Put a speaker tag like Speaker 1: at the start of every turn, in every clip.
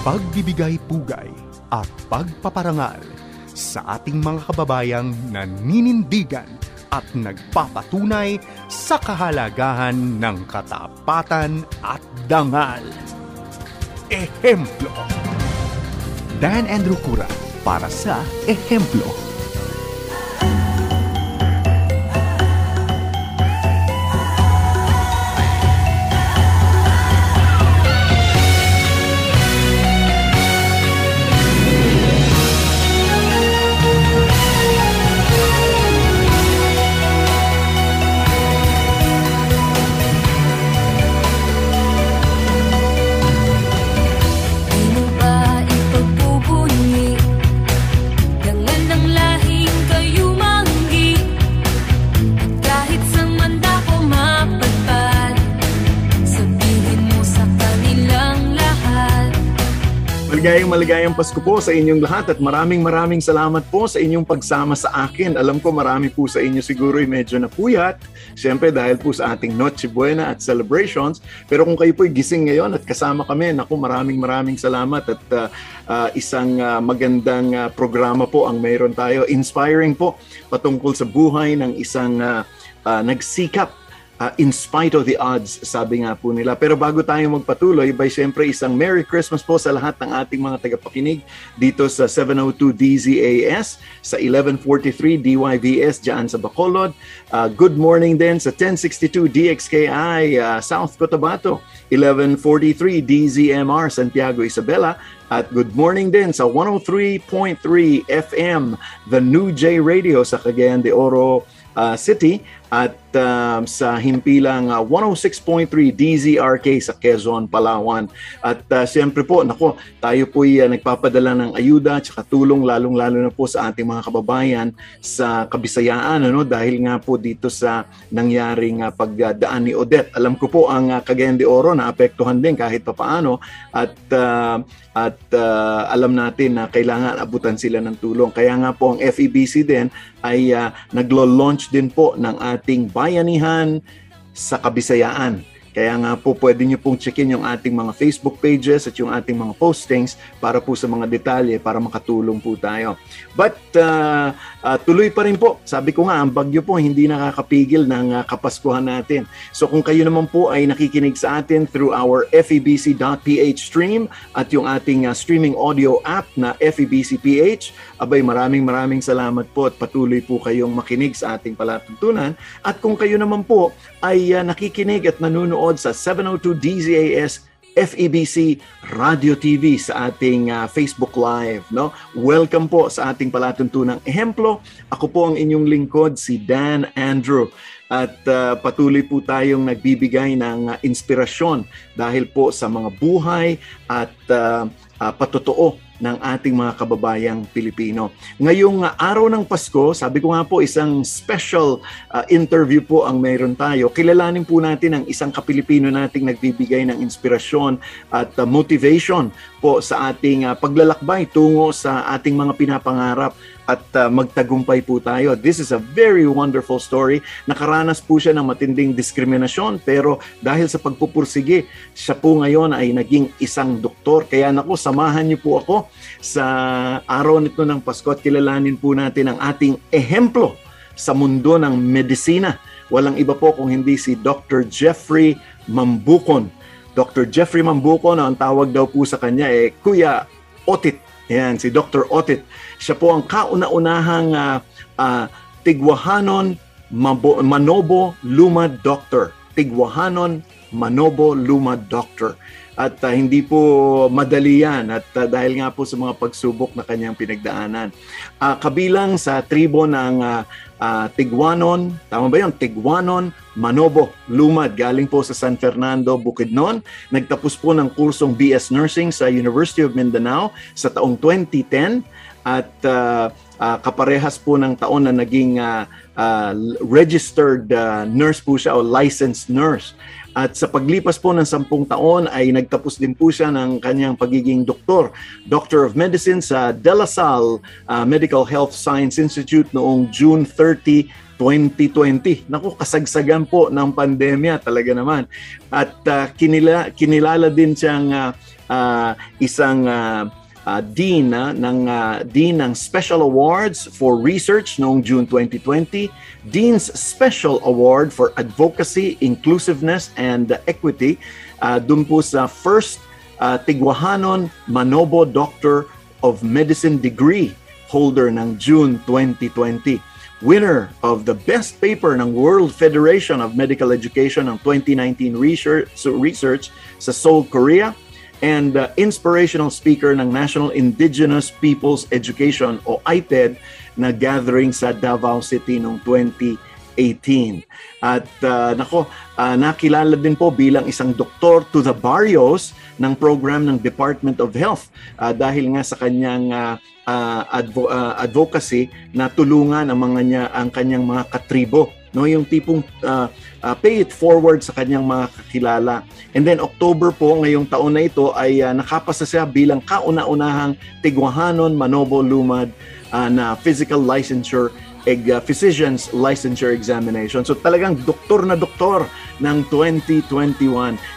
Speaker 1: pagbibigay pugay at pagpaparangal sa ating mga kababayang naninindigan at nagpapatunay sa kahalagahan ng katapatan at dangal. Ehemplo. Dan Andrew Cura para sa Ehemplo.
Speaker 2: Maligayang Pasko po sa inyong lahat at maraming salamat po sa inyong pagsama sa akin. Alam ko marami po sa inyo siguro ay medyo napuyat. Siyempre dahil po sa ating Noche Buena at celebrations. Pero kung kayo po ay gising ngayon at kasama kami, naku maraming salamat at isang magandang programa po ang mayroon tayo. Inspiring po patungkol sa buhay ng isang nagsikap. In spite of the odds, sabi nga po nila. Pero bago tayo magpatuloy, siyempre isang Merry Christmas po sa lahat ng ating mga tagapakinig dito sa 702 DZAS, sa 1143 DYVS dyan sa Bacolod. Good morning din sa 1062 DXKI South Cotabato, 1143 DZMR Santiago Isabela, at good morning din sa 103.3 FM The New J Radio sa Cagayan de Oro City, at sa himpilang 106.3 DZRK sa Quezon, Palawan. At siyempre po, tayo po'y nagpapadala ng ayuda at tulong lalong-lalo na po sa ating mga kababayan sa Kabisayaan, dahil nga po dito sa nangyaring pagdaan ni Odette. Alam ko po ang Cagayan de Oro naapektuhan din kahit papaano at alam natin na kailangan abutan sila ng tulong. Kaya nga po ang FEBC din ay naglo-launch din po ng ating bayanihan sa Kabisayaan. Kaya nga po pwede nyo pong checkin yung ating mga Facebook pages at yung ating mga postings para po sa mga detalye para makatulong po tayo. But tuloy pa rin po. Sabi ko nga, ang bagyo po hindi nakakapigil ng Kapaskuhan natin. So kung kayo naman po ay nakikinig sa atin through our FEBC.ph stream at yung ating streaming audio app na FEBC.ph, maraming salamat po at patuloy po kayong makinig sa ating palatuntunan. At kung kayo naman po ay nakikinig at nanonood sa 702 DZAS FEBC Radio TV sa ating Facebook Live, Welcome po sa ating palatuntunang Ehemplo. Ako po ang inyong lingkod, si Dan Andrew. At patuloy po tayong nagbibigay ng inspirasyon dahil po sa mga buhay at patotoo ng ating mga kababayang Pilipino. Ngayong araw ng Pasko, sabi ko nga po, isang special interview po ang mayroon tayo. Kilalanin po natin ang isang kapilipino nating nagbibigay ng inspirasyon at motivation po sa ating paglalakbay tungo sa ating mga pinapangarap at magtagumpay po tayo. This is a very wonderful story. Nakaranas po siya ng matinding diskriminasyon pero dahil sa pagpupursige, siya po ngayon ay naging isang doktor. Kaya samahan niyo po ako sa araw nito ng Pasko at kilalanin po natin ang ating ehemplo sa mundo ng medisina. Walang iba po kung hindi si Dr. Jeffrey Mambucon. Dr. Jeffrey Mambucon, ang tawag daw po sa kanya Kuya Otit. Yan, si Dr. Otit. Siya po ang kauna-unahang Tigwahanon Manobo Lumad Doctor. Tigwahanon Manobo Lumad Doctor. At hindi po madali yan at dahil nga po sa mga pagsubok na kanyang pinagdaanan. Kabilang sa tribo ng Tigwanon, tama ba yun? Tigwanon, Manobo, Lumad, galing po sa San Fernando, Bukidnon. Nagtapos po ng kursong BS Nursing sa University of Mindanao sa taong 2010 at kaparehas po ng taon na naging registered nurse po siya o licensed nurse. At sa paglipas po ng 10 taon ay nagtapos din po siya ng kanyang pagiging doktor. Doctor of Medicine sa De La Salle Medical Health Science Institute noong June 30, 2020. Naku, kasagsagan po ng pandemya talaga naman. At kinilala din siyang isang dean ng Special Awards for Research noong June 2020, Dean's Special Award for Advocacy, Inclusiveness, and Equity dun po sa first Tigwahanon Manobo Doctor of Medicine degree holder ng June 2020. Winner of the Best Paper ng World Federation of Medical Education ng 2019 research sa Seoul, Korea, and inspirational speaker ng National Indigenous Peoples Education o IPED na gathering sa Davao City noong 2018. At nakilala din po bilang isang doktor to the barrios ng program ng Department of Health dahil nga sa kanyang advocacy na tulungan ang kanyang mga katribo, no, yung tipong pay it forward sa kanyang mga kakilala. And then October po ngayong taon na ito ay nakapasa siya bilang kauna-unahang Tigwahanon Manobo Lumad na physical licensure physician's licensure examination. So talagang doktor na doktor ng 2021.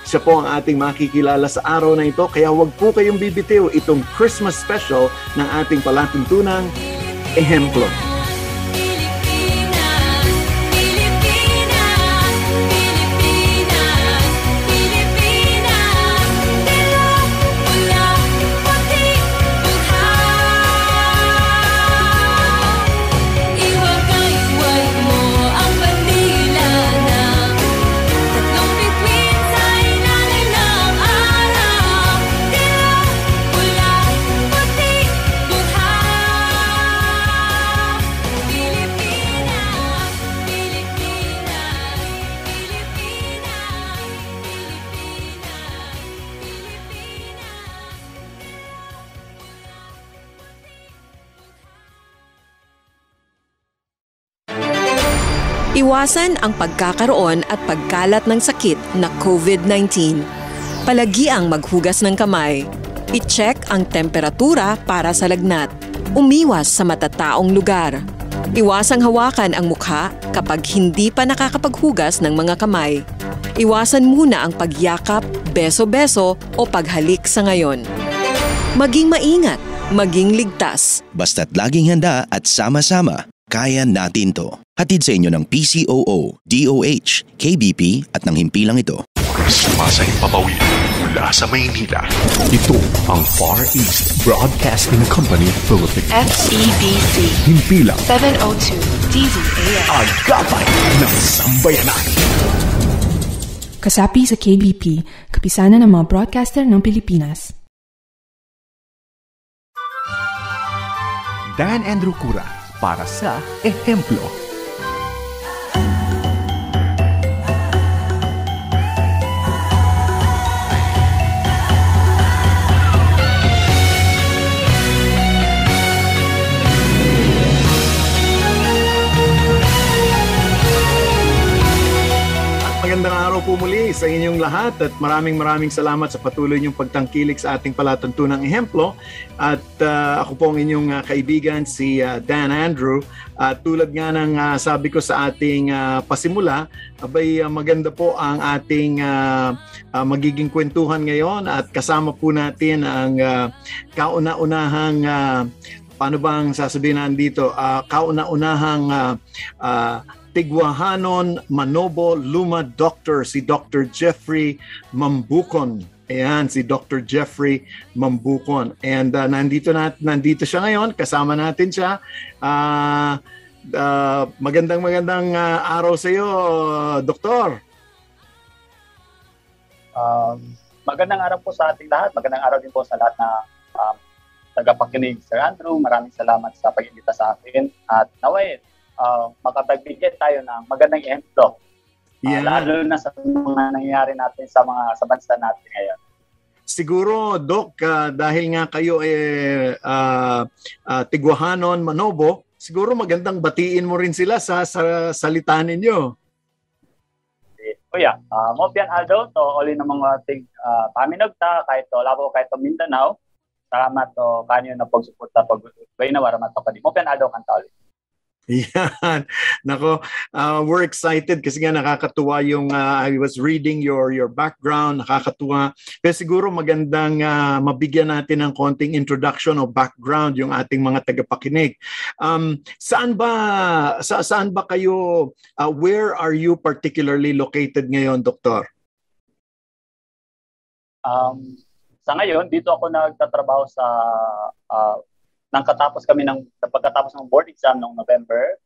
Speaker 2: Siya po ang ating makikilala sa araw na ito, kaya huwag po kayong bibitiw itong Christmas special ng ating palatuntunang ehemplo.
Speaker 3: Iwasan ang pagkakaroon at pagkalat ng sakit na COVID-19. Palagiang maghugas ng kamay. I-check ang temperatura para sa lagnat. Umiwas sa matataong lugar. Iwasang hawakan ang mukha kapag hindi pa nakakapaghugas ng mga kamay. Iwasan muna ang pagyakap, beso-beso o paghalik sa ngayon. Maging maingat, maging ligtas.
Speaker 4: Basta't laging handa at sama-sama, kaya natin to. Hatid sa inyo ng PCOO, DOH, KBP at ng himpilang ito.
Speaker 1: Sumasay papawid mula sa Maynila. Ito ang Far East Broadcasting Company Philippines.
Speaker 5: FEBC.
Speaker 1: Himpilang
Speaker 5: 702 DZAM.
Speaker 1: Agapay ng Sambayanan.
Speaker 6: Kasapi sa KBP, kapisanan ng mga broadcaster ng Pilipinas.
Speaker 1: Dan Andrew Cura para sa ehemplo.
Speaker 2: Magandang araw po muli sa inyong lahat at maraming salamat sa patuloy niyong pagtangkilik sa ating palatuntunang ehemplo. At ako po ang inyong kaibigan si Dan Andrew. Tulad nga ng sabi ko sa ating pasimula, maganda po ang ating magiging kwentuhan ngayon at kasama po natin ang kauna-unahang paano bang sasabihin nandito? Kauna-unahang Tigwahanon Manobo Lumad Doctor, si Dr. Jeffrey Mambukon. Ayan, si Dr. Jeffrey Mambukon. And nandito siya ngayon, kasama natin siya. Magandang araw sa iyo, Doktor.
Speaker 7: Magandang araw po sa ating lahat. Magandang araw din po sa lahat na tagapakinig, Sir Andrew. Maraming salamat sa pag-imbita sa akin. At naway, makapagbigay tayo ng magandang ehemplo. Lalo na sa mga nangyayari natin sa bansa natin ngayon.
Speaker 2: Siguro, Doc, dahil nga kayo Tigwahanon Manobo, siguro magandang batiin mo rin sila sa salita ninyo.
Speaker 7: Kuya, Mopian Aldo, to uli ng mga paminog ta, kahit to Labo, kahit to Mindanao, salamat to kanyo na pagsuporta pag-bay na waramat to kadi. Mopian Aldo, kanta ulit.
Speaker 2: Yan. Nako, we're excited kasi nga nakakatuwa yung I was reading your background, nakakatuwa. Pero siguro magandang mabigyan natin ng konting introduction o background yung ating mga tagapakinig. Saan ba kayo, where are you particularly located ngayon, Doktor?
Speaker 7: Sa ngayon, dito ako nagtatrabaho sa pagkatapos ng board exam noong November,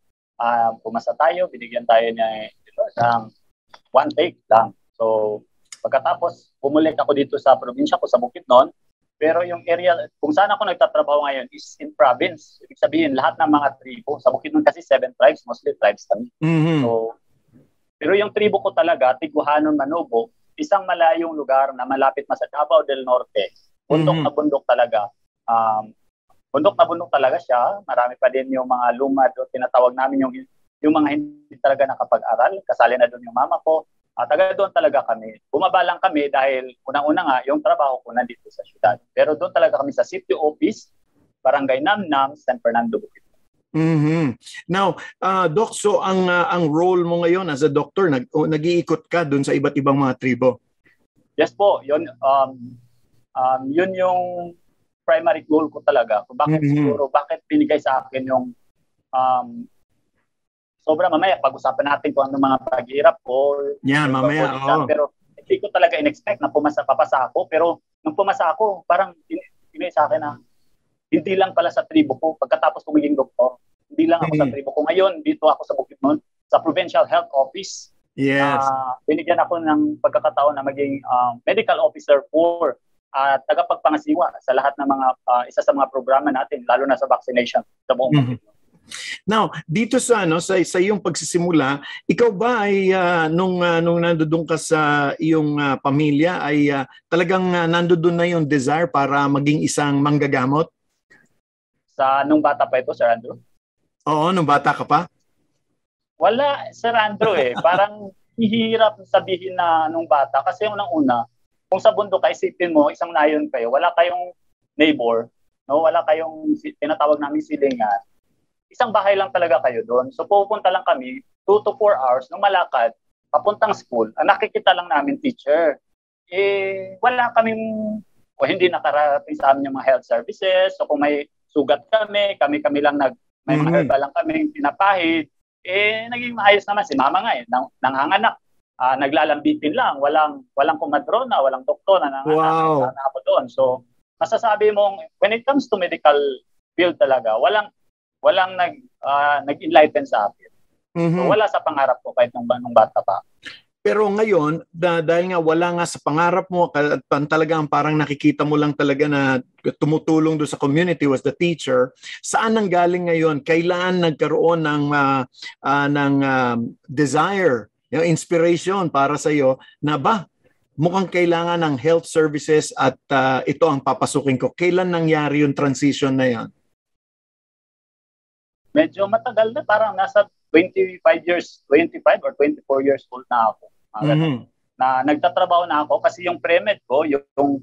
Speaker 7: pumasa tayo, binigyan tayo niya ng one take lang. So, pagkatapos, bumulik ako dito sa probinsya ko, sa Bukidnon. Pero yung area, kung saan ako nagtatrabaho ngayon is in province. Ibig sabihin, lahat ng mga tribo. Sa Bukidnon kasi 7 tribes, mostly tribes kami.
Speaker 2: Mm-hmm.
Speaker 7: So, pero yung tribo ko talaga, Tiguhanon, Manobo, isang malayong lugar na malapit sa Davao del Norte. Bundok na bundok talaga. Bundok na bundok talaga siya. Marami pa din yung mga lumad o tinatawag namin yung mga hindi talaga nakapag-aral. Kasali na doon yung mama ko. Taga doon talaga kami. Bumaba lang kami dahil unang-una nga yung trabaho ko nandito sa syudad. Pero doon talaga kami sa city office, Barangay Namnam, San Fernando, Bukidnon.
Speaker 2: Mm-hmm. Now, Doc, so ang role mo ngayon as a doctor, nag-iikot ka doon sa iba't ibang mga tribo?
Speaker 7: Yes po. Yun yung primary goal ko talaga. Kung bakit binigay sa akin yung sobra mamaya pag-usapan natin kung ano mga paghihirap ko.
Speaker 2: Yan, mamaya.
Speaker 7: Pero hindi ko talaga in-expect na papasa ako. Pero nung pumasa ako, parang sa akin na hindi lang pala sa tribo ko. Pagkatapos ko maging doktor, hindi lang ako sa tribo ko. Ngayon, dito ako sa Bukidnon, sa Provincial Health Office.
Speaker 2: Yes.
Speaker 7: Binigyan ako ng pagkakataon na maging medical officer for tagapagpangasiwa sa lahat ng mga isa sa mga programa natin, lalo na sa vaccination sa buong Bukidnon.
Speaker 2: Now, dito sa sa iyong pagsisimula, ikaw ba ay nung nandoon ka sa iyong pamilya ay talagang nandoon na yung desire para maging isang manggagamot?
Speaker 7: Nung bata pa ito, Sir Andrew?
Speaker 2: Oo, nung bata ka pa?
Speaker 7: Wala, Sir Andrew Parang hihirap sabihin na nung bata. Kasi unang-una, kung sa bundok ka, isipin mo, isang nayon kayo, wala kayong neighbor, no? Wala kayong tinatawag namin silingan. Isang bahay lang talaga kayo doon. So pupunta lang kami 2 to 4 hours nung malakad, papuntang school. Ang nakikita lang namin teacher. Wala kaming, hindi nakarating sa amin yung mga health services. So kung may sugat kami lang may mga herbal lang kami pinapahid. Naging maayos naman si mama nga nanghanganak. Naglalambitin lang, walang kumadrona, walang doktor na nanganak ako doon. So masasabi mong when it comes to medical field talaga, walang nag-enlighten sa akin. So wala sa pangarap ko kahit nung bata pa.
Speaker 2: Pero ngayon, dahil nga wala nga sa pangarap mo, talagang parang nakikita mo lang talaga na tumutulong doon sa community was the teacher, saan nang galing ngayon? Kailan nagkaroon ng desire, yung inspiration para sa iyo na mukhang kailangan ng health services at ito ang papasukin ko? Kailan nangyari yung transition na yan?
Speaker 7: Medyo matagal na, parang nasa 25 or 24 years old na ako. Na nagtatrabaho na ako kasi yung pre-med ko,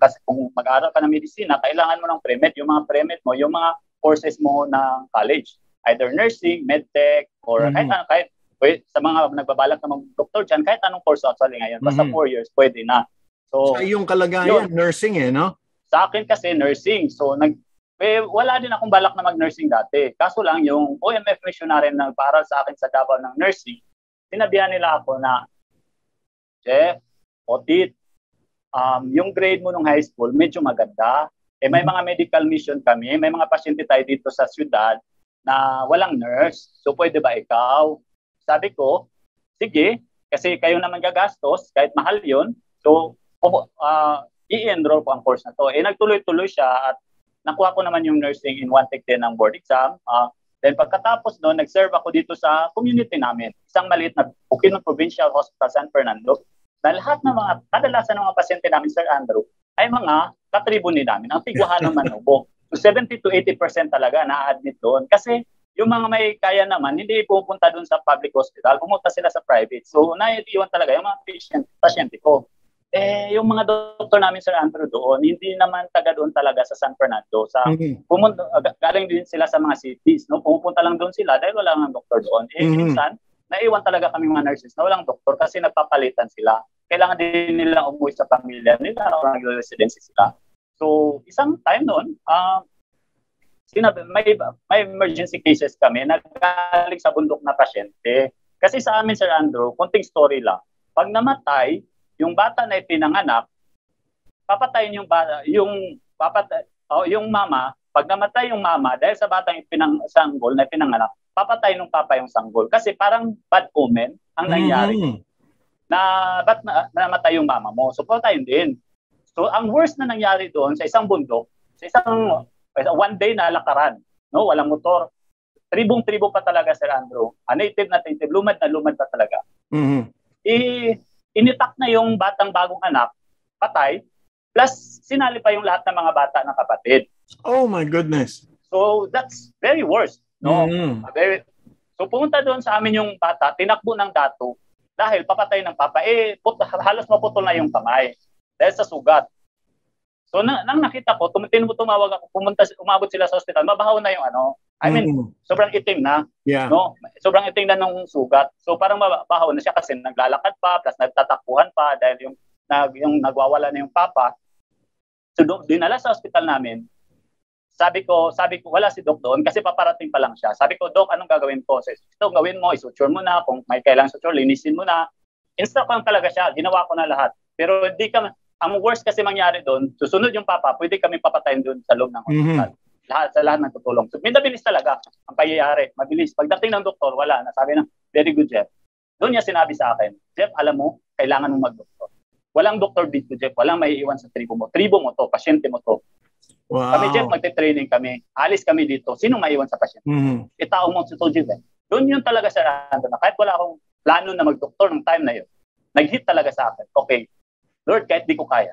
Speaker 7: kasi kung mag-aaral ka ng medisina, kailangan mo ng pre-med. Yung mga pre-med mo, yung mga courses mo ng college. Either nursing, medtech, or kahit sa mga nagbabalak na mag-doktor dyan, kahit anong course actually ngayon. Basta 4 years, pwede na. So,
Speaker 2: yung kalagayan, nursing no?
Speaker 7: Sa akin kasi nursing. So, wala din akong balak na mag-nursing dati. Kaso lang, yung OMF missionary na nagpaaral sa akin sa Davao ng nursing, sinabihan nila ako na, Jeff, Otit, yung grade mo nung high school, medyo maganda. May mga medical mission kami, may mga pasyente tayo dito sa syudad na walang nurse. So, pwede ba ikaw? Sabi ko, sige, kasi kayo naman gagastos, kahit mahal yun. So, i-enroll ko ang course na to. Nagtuloy-tuloy siya at nakuha ko naman yung nursing in one take din ng board exam. Then pagkatapos noon, nag-serve ako dito sa community namin. Isang maliit na Bukidnon Provincial Hospital, San Fernando. Na lahat ng kadalasan ng mga pasyente namin, Sir Andrew, ay mga katribo ni namin, ang Tiguhanon, Manobo. So 70 to 80% talaga na-admit doon. Kasi yung mga may kaya naman, hindi pupunta doon sa public hospital, pumunta sila sa private. So naiiwan talaga yung mga pasyente ko. yung mga doktor namin, Sir Andrew, doon, hindi naman taga doon talaga sa San Fernando. Galing din sila sa mga cities. No? Pumupunta lang doon sila dahil wala nga doktor doon. Minsan, naiwan talaga kami mga nurses na walang doktor kasi nagpapalitan sila. Kailangan din nila umuwi sa pamilya nila o nag-residency sila. So, isang time noon, may emergency cases kami, nagaling sa bundok na pasyente. Kasi sa amin, Sir Andrew, konting story lang. Pag namatay, yung bata na ipinanganak, papatayin yung mama. Pag namatay yung mama, dahil sa batang sanggol na pinanganak, papatayin ng papa yung sanggol. Kasi parang bad omen ang nangyari. Ba't namatay yung mama mo? So, papatayin din. So, ang worst na nangyari doon sa isang bundok, one day na lakaran, no? Walang motor. Tribong-tribo pa talaga, Sir Andrew. Native na native, lumad na lumad pa talaga. Initak na yung batang bagong anak, patay, plus sinali pa yung lahat ng mga bata ng kapatid.
Speaker 2: Oh my goodness.
Speaker 7: So that's very worse, no? So pumunta doon sa amin yung bata, tinakbo ng dato dahil papatay ng papa, halos maputol na yung kamay dahil sa sugat. So nang nakita ko, tumawag ako, umabot sila sa ospital, mabahaw na yung sobrang itim na.
Speaker 2: Yeah.
Speaker 7: No? Sobrang itim na nung sugat. So parang mabahaw na siya kasi naglalakad pa, plus nagtatakbuhan pa dahil yung nagwawala na yung papa. So dinala sa ospital namin. Sabi ko, wala si Doc doon kasi paparating pa lang siya. Sabi ko, Doc, anong gagawin ko? So, ito gawin mo, isuture mo na, kung may kailangan suture, linisin mo na. Instruct ko lang talaga siya, ginawa ko na lahat. Pero ang worst kasi mangyari doon, susunod yung papa, pwede kami papatayin doon sa loob ng hospital. Lahat ng tutulong. So, mabilis talaga ang pangyayari. Mabilis. Pagdating ng doktor, wala na. Sabi na, very good, Jeff. Doon niya sinabi sa akin, Jeff, alam mo, kailangan mong mag-doktor. Walang doktor dito, Jeff. Walang maiiwan sa tribo mo. Tribo mo to, pasyente mo to.
Speaker 2: Wow.
Speaker 7: Kami, Jeff, magte-training kami. Alis kami dito. Sinong maiiwan sa pasyente? Itao mo si Jeff. Doon yun talaga sa rando na kahit wala akong plano na mag-doktor ng time na yun, nag-hit talaga sa akin. Okay, Lord, kahit di ko kaya,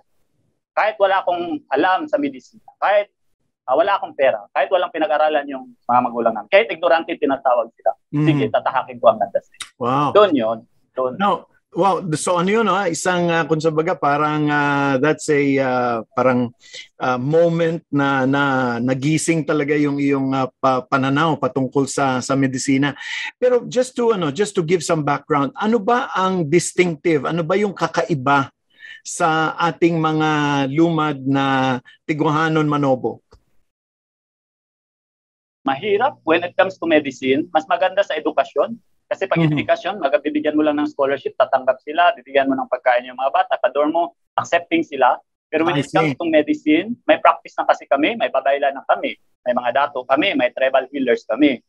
Speaker 7: kahit wala akong alam sa medicine, kahit wala akong pera, kahit walang pinag-aralan yung mga magulang namin, kahit ignorante tinatawag sila, sige, tatahakin ko ang landas.
Speaker 2: Wow.
Speaker 7: Doon yun.
Speaker 2: No, wow. So ano yun, isang kung sa baga, parang that's a parang moment na nagising talaga yung iyong pananaw patungkol sa medisina. Pero just to give some background, ano ba ang distinctive, ano ba yung kakaiba sa ating mga lumad na Tiguhanon Manobo?
Speaker 7: Mahirap when it comes to medicine. Mas maganda sa edukasyon. Kasi pag edukasyon, bibigyan mo lang ng scholarship, tatanggap sila, bibigyan mo ng pagkain yung mga bata, pador mo, accepting sila. Pero when it comes to medicine, may practice na kasi kami, may babayla na kami, may mga dato kami, may tribal healers kami.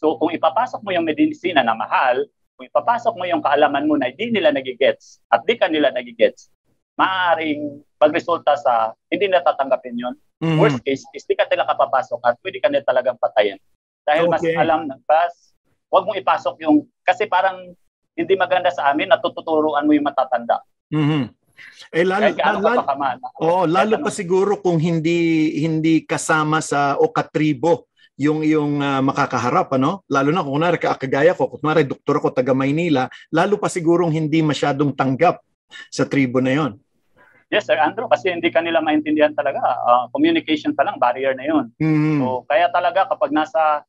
Speaker 7: So kung ipapasok mo yung medisina na mahal, kung ipapasok mo yung kaalaman mo na hindi nila nagigets at di ka nila nagigets, maaaring magresulta sa hindi nila tatanggapin yun. Worst case is di ka nila kapapasok at pwede ka nila talagang patayin. Dahil mas alam na huwag mong ipasok yung, kasi parang hindi maganda sa amin, natututuruan mo yung matatanda.
Speaker 2: Lalo pa siguro kung hindi kasama sa o katribo yung makakaharap, ano? Lalo na kung kagaya ko, kunwari doktor ako taga Maynila, lalo pa sigurong hindi masyadong tanggap sa tribo na yon.
Speaker 7: Yes, Sir Andrew, kasi hindi kanila maintindihan talaga. Communication pa lang, barrier na yun. So, kaya talaga kapag nasa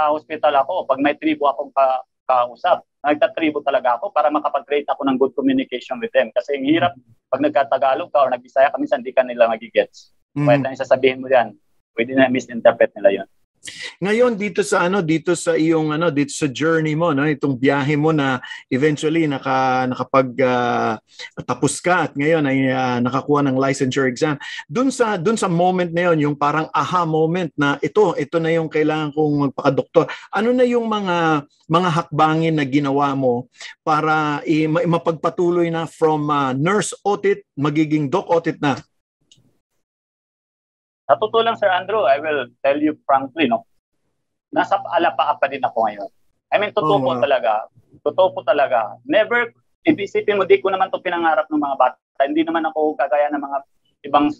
Speaker 7: hospital ako, pag may tribo akong kausap, nagtatribo talaga ako para makapag-create ako ng good communication with them. Kasi ang hirap, pag nagkatagalog ka o nag-Bisaya ka, minsan hindi ka nila magigets. Kaya na sasabihin mo yan, pwede na misinterpret nila yun.
Speaker 2: Ngayon dito sa dito sa journey mo, no, itong biyahe mo na eventually nakapag tapos ka at ngayon ay nakakuha ng licensure exam. Doon sa moment na yon, yung parang aha moment na ito na yung kailangan kong magpaka-doktor. Ano na yung mga hakbangin na ginawa mo para mapagpatuloy na from nurse otit magiging doc otit na?
Speaker 7: Sa totoo lang, Sir Andrew, I will tell you frankly, no, nasa alapaapa din ako ngayon. I mean, totoo po talaga. Never, isipin mo, di ko naman ito pinangarap ng mga bata. Hindi naman ako kagaya ng mga ibang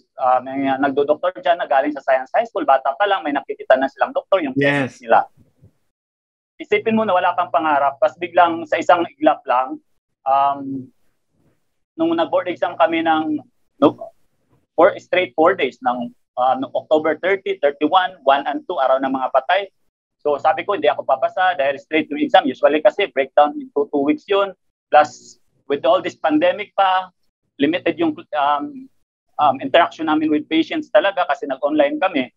Speaker 7: nagdo-doktor dyan na galing sa science high school. Bata pa lang, may nakikita na silang doktor, yung parents nila. Isipin mo na wala kang pangarap, tapos biglang sa isang iglap lang, nung nag-board exam kami ng 4 days ng October 30, 31, 1 and 2, araw ng mga patay. So sabi ko, hindi ako papasa dahil straight to exam. Usually kasi breakdown into 2 weeks yun. Plus, with all this pandemic pa, limited yung interaction namin with patients talaga kasi nag-online kami.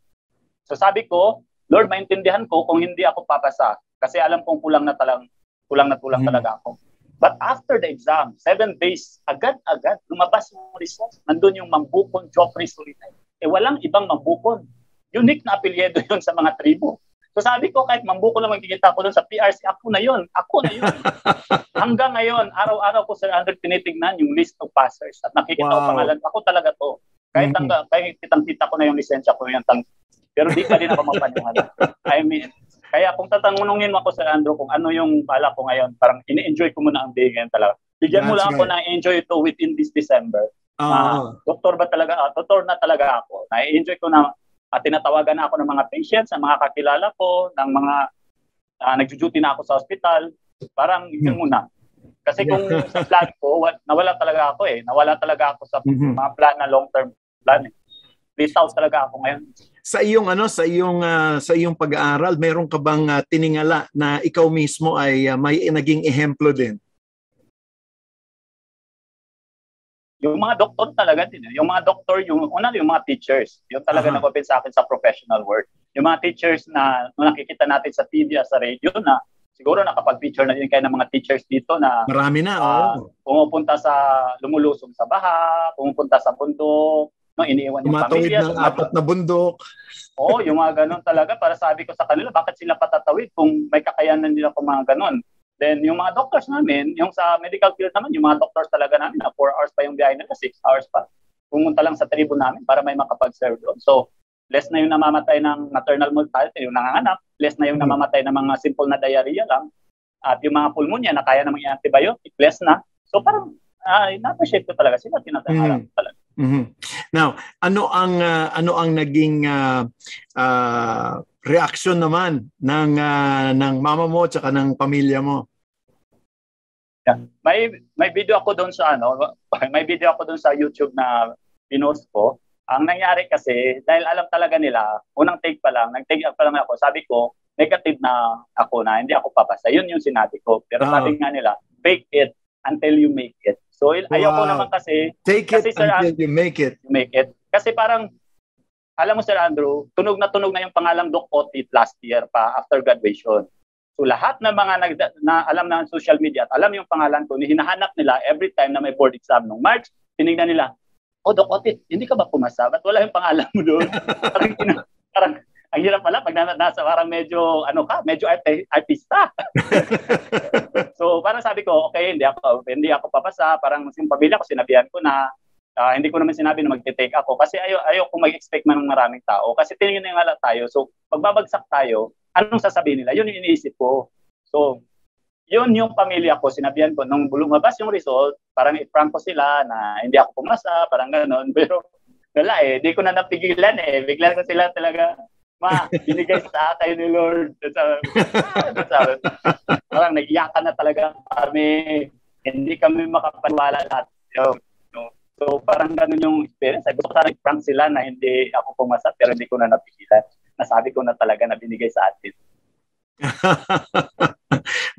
Speaker 7: So sabi ko, Lord, maintindihan ko kung hindi ako papasa kasi alam kong kulang na talaga ako. But after the exam, 7 days, agad-agad, lumabas yung results. Nandun yung Mambukon Joffrey Sulinay. Walang ibang Mambukon. Unique na apelyido yun sa mga tribo. So sabi ko, kahit Mambukon lang magkikita ko dun sa PRC, ako na yun. Hanggang ngayon, araw-araw ko sa Andrew tinitignan yung list of passers at nakikita ko pangalan, ako talaga to. Kahit kitang-kita ko na yung lisensya ko yung pero di pa din ako mapaniwala. I mean, kaya kung tatanungin mo ako sa Andrew kung ano yung bala ko ngayon, parang ini-enjoy ko muna ang day ngayon talaga. Bigyan mo lang ako na enjoy ito within this December. Doktor na talaga ako. Na-enjoy ko na tinatawagan na ako ng mga patients, ng mga kakilala ko, ng mga nagjo-duty na ako sa hospital. Parang yun muna. Kasi kung sa plan ko, nawala talaga ako eh. Nawala talaga ako sa mga plan na long-term plan eh. Please out talaga ako ngayon.
Speaker 2: Sa iyong pag-aaral, meron ka bang tiningala na ikaw mismo ay may naging ehemplo din?
Speaker 7: Yung mga doktor talaga din. Yung mga doktor, yung mga teachers. Yung talaga nag-open sa akin sa professional work. Yung mga teachers na nakikita natin sa TV at sa radio na siguro nakapag-feature na din kayo ng mga teachers dito na
Speaker 2: marami na.
Speaker 7: Pumupunta lumulusong sa baha, pumupunta sa bundok, iniiwan yung pamilya.
Speaker 2: Tumatawid ng 4 na bundok.
Speaker 7: Yung mga ganun talaga. Para sabi ko sa kanila, bakit sila patatawid kung may kakayanan nila kung mga ganun? Then yung mga doctors namin, yung sa medical field naman, yung mga doctors talaga namin, 4 hours pa yung biyahe nila, 6 hours pa. Pumunta lang sa tribo namin para may makapag-serve doon. So, less na yung namamatay ng maternal mortality, yung nanganganak, less na yung namamatay ng mga simple na diarrhea lang. At yung mga pulmonya na kaya namang i-antibiotic, less na. So parang, na-appreciate ko talaga sila, tinatangalan ko talaga.
Speaker 2: Now, ano ang naging reaction naman ng mama mo at saka ng pamilya mo?
Speaker 7: Yeah. May video ako doon sa YouTube na pinost ko. Ang nangyari kasi dahil alam talaga nila, unang take pa lang ako, sabi ko negative na ako na hindi ako papasa. Yun yung sinabi ko. Pero sabi nga nila, fake it until you make it. So, ayoko naman kasi...
Speaker 2: Take it until you make it.
Speaker 7: Make it. Kasi parang, alam mo Sir Andrew, tunog na yung pangalang Doc Otit last year pa after graduation. So, lahat ng mga na alam na social media at alam yung pangalan ko, hinahanap nila every time na may board exam nung March, tinignan nila, Doc Otit, hindi ka ba pumasa? Ba't wala yung pangalan mo doon? parang ang hirap pala pag nasa parang medyo artista. So parang sabi ko, okay, hindi ako papasa. Parang yung pamilya ko, sinabihan ko na hindi ko naman sinabi na magte-take ako kasi ayaw kong mag-expect man ng maraming tao. Kasi tingin nga tayo. So pagbabagsak tayo, anong sasabihin nila? Yun yung iniisip ko. So yun yung pamilya ko, sinabihan ko. Nung lumabas yung result, parang i-prank ko sila na hindi ako pumasa, parang gano'n. Pero wala di ko na napigilan Bigla ko sila talaga, binigay sa akin ni Lord. Parang nag-iyakan na talaga kami. Hindi kami makapaniwala lahat. So parang ganun yung experience. Gusto ko sana i-prank sila na hindi ako pumasa pero hindi ko na napigilan. Nasabi ko na talaga na binigay sa atin.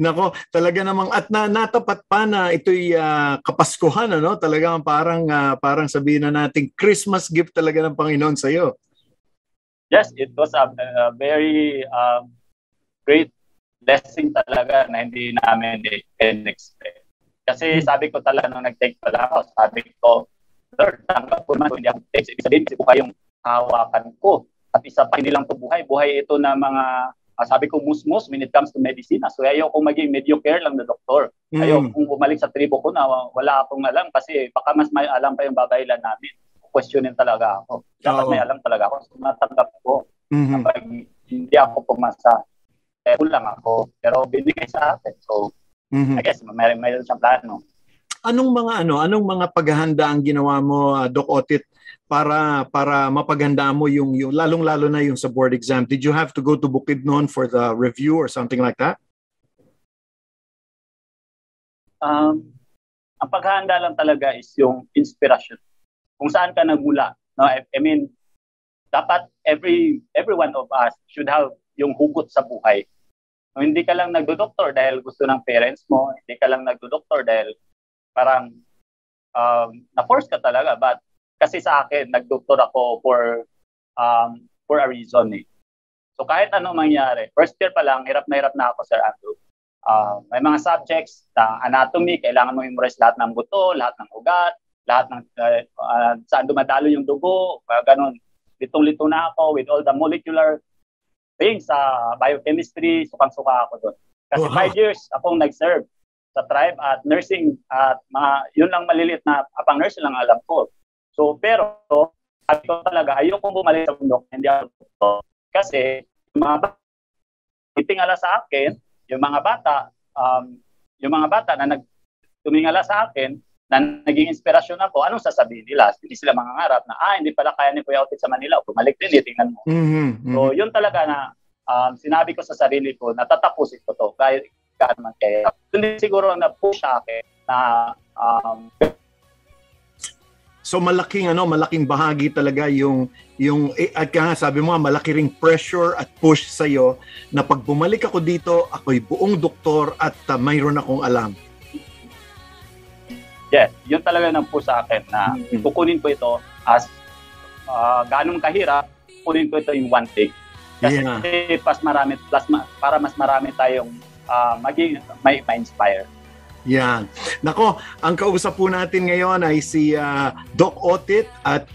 Speaker 2: Nako, talaga namang at natapat pa na ito'y Kapaskuhan, Talagang parang sabihin na natin Christmas gift talaga ng Panginoon sa iyo.
Speaker 7: Yes, it was a very great blessing talaga na hindi namin in-expect. Kasi sabi ko talaga nung nag-take pala ako, sabi ko, Lord, tanggap ko naman hindi ako take. Ibig sabihin, kasi kayong hawakan ko. At isa pa, hindi lang ito buhay. Buhay ito na mga, sabi ko, musmos when it comes to medicine. So ayaw kong maging mediocre lang na doktor. Ayaw kong bumalik sa tribo ko na wala akong alam kasi baka mas may alam pa yung babaylan namin. Questionin talaga ako. Dapat may alam talaga ako. So, natanggap ko. Kapag hindi ako pumasa, kulang ako. Pero binigay sa akin. So, I guess, mayroon siyang plano.
Speaker 2: Anong mga paghahanda ang ginawa mo, Doc Otit, para mapaghandaan mo yung lalong-lalo na yung sa board exam? Did you have to go to Bukidnon for the review or something like that?
Speaker 7: ang paghahanda lang talaga is yung inspiration. Kung saan ka nagmula. No? I mean, dapat every one of us should have yung hugot sa buhay. No, hindi ka lang nagdo-doktor dahil gusto ng parents mo. Hindi ka lang nagdo-doktor dahil parang na-force ka talaga. But kasi sa akin, nagdoktor ako for a reason. So kahit anong mangyari, first year pa lang, hirap na ako, Sir Andrew. May mga subjects na anatomy, kailangan mo memorize lahat ng buto, lahat ng ugat, lahat ng saan dumadalo yung dugo, ganun. Litong-lito na ako with all the molecular things sa biochemistry, sukang-suka ako doon. Kasi 5 years akong nag-serve sa tribe at nursing at yun lang maliliit na apang nurse lang alam ko. So pero sabi ko talaga, ayokong bumalik sa bundok, hindi ako kasi yung mga bata itingala sa akin, yung mga bata na tumingala sa akin, na naging inspirasyon ako, anong sasabihin nila? Hindi sila mangangarap na, hindi pala kaya ni Kuya Otit sa Manila, o bumalik din, tingnan mo. So, yun talaga na sinabi ko sa sarili ko, natatapusin ko to, kahit naman kaya. Hindi siguro na-push sa akin na
Speaker 2: so malaking bahagi talaga yung at sabi mo malaki ring pressure at push sa iyo na pag bumalik ako dito, ako'y buong doktor at mayroon akong alam.
Speaker 7: Yes, yun talaga nang push sa akin na kukunin ko ito as ganun kahirap, kukunin ko ito in one take. Kasi para mas marami tayong maging may inspire.
Speaker 2: Yan. Nako, ang kausap po natin ngayon ay si Doc Otit at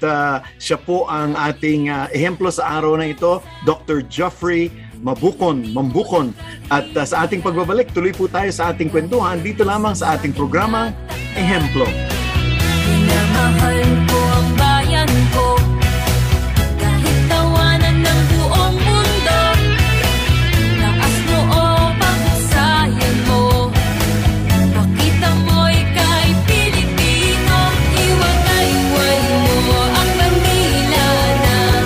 Speaker 2: siya po ang ating ehemplo sa araw na ito, Dr. Jeffrey Mambukon. At sa ating pagbabalik, tuloy po tayo sa ating kwentuhan dito lamang sa ating programang Ehemplo.
Speaker 8: Minamahal ko ang bayan ko kahit tawanan ng buong mundo. Taas mo o pagsayan mo, makita mo'y kay Pilipino. Iwagay-way mo ang bandila na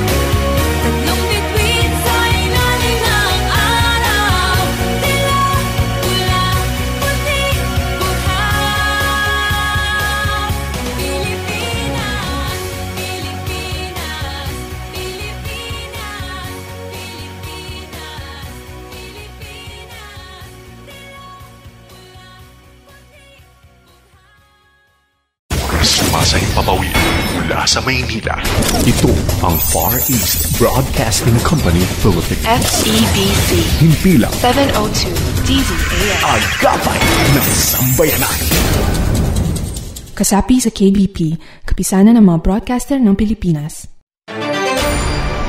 Speaker 8: tatlong bituin sa ilalim ng araw. Tila, pula, puti, buhay. Pilipinas, Pilipinas, Pilipinas,
Speaker 1: Sumasayang papawid mula sa Maynila. Ito ang Far East Broadcasting Company Philippines.
Speaker 5: FEBC
Speaker 1: Himpilang
Speaker 5: 702 DZAM.
Speaker 1: Agapay ng Sambayanan.
Speaker 6: Kasapi sa KBP, kapisanan ng mga broadcaster ng Pilipinas.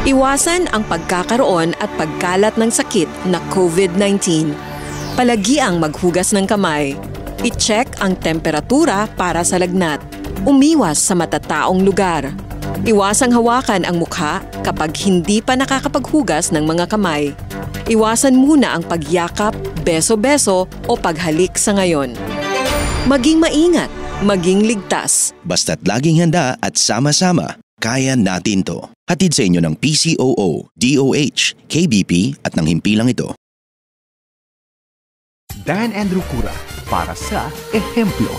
Speaker 3: Iwasan ang pagkakaroon at pagkalat ng sakit na COVID-19. Palagiang maghugas ng kamay. I-check ang temperatura para sa lagnat. Umiwas sa matataong lugar. Iwasang hawakan ang mukha kapag hindi pa nakakapaghugas ng mga kamay. Iwasan muna ang pagyakap, beso-beso o paghalik sa ngayon. Maging maingat, maging ligtas.
Speaker 4: Basta't laging handa at sama-sama, kaya natin to. Hatid sa inyo ng PCOO, DOH, KBP at ng himpilang ito.
Speaker 1: Dan Andrew Cura para sa Ehemplo.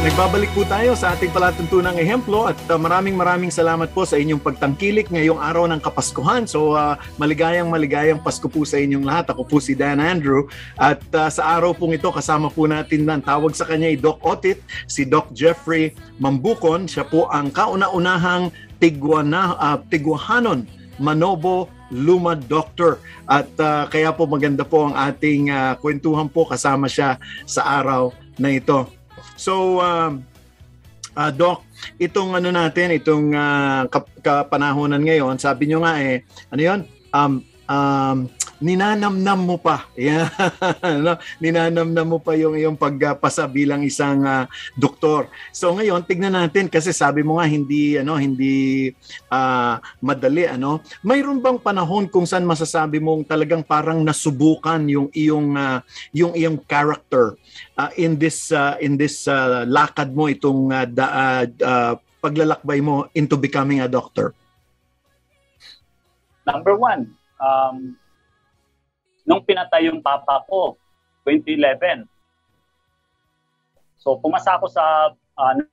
Speaker 2: Nagbabalik po tayo sa ating palatuntunang ehemplo at maraming salamat po sa inyong pagtangkilik ngayong araw ng Kapaskuhan. So maligayang Pasko po sa inyong lahat. Ako po si Dan Andrew at sa araw pong ito kasama po natin ang tawag sa kanya ay Doc Otit, si Doc Jeffrey Mambukon. Siya po ang kauna-unahang Tigwahanon Manobo Luma Doctor at kaya po maganda po ang ating kwentuhan po kasama siya sa araw na ito. So, Doc, itong kapanahonan ngayon, sabi nyo nga ninanamnam mo pa. Yeah. No? Ninanamnam mo pa yung iyong pagpasa bilang isang doktor. So ngayon, tignan natin kasi sabi mo nga hindi madali Mayroon bang panahon kung saan masasabi mong talagang parang nasubukan yung iyong character in this lakad mo itong paglalakbay mo into becoming a doctor?
Speaker 7: Number one, nung pinatay yung papa ko, 2011. So, pumasa ako sa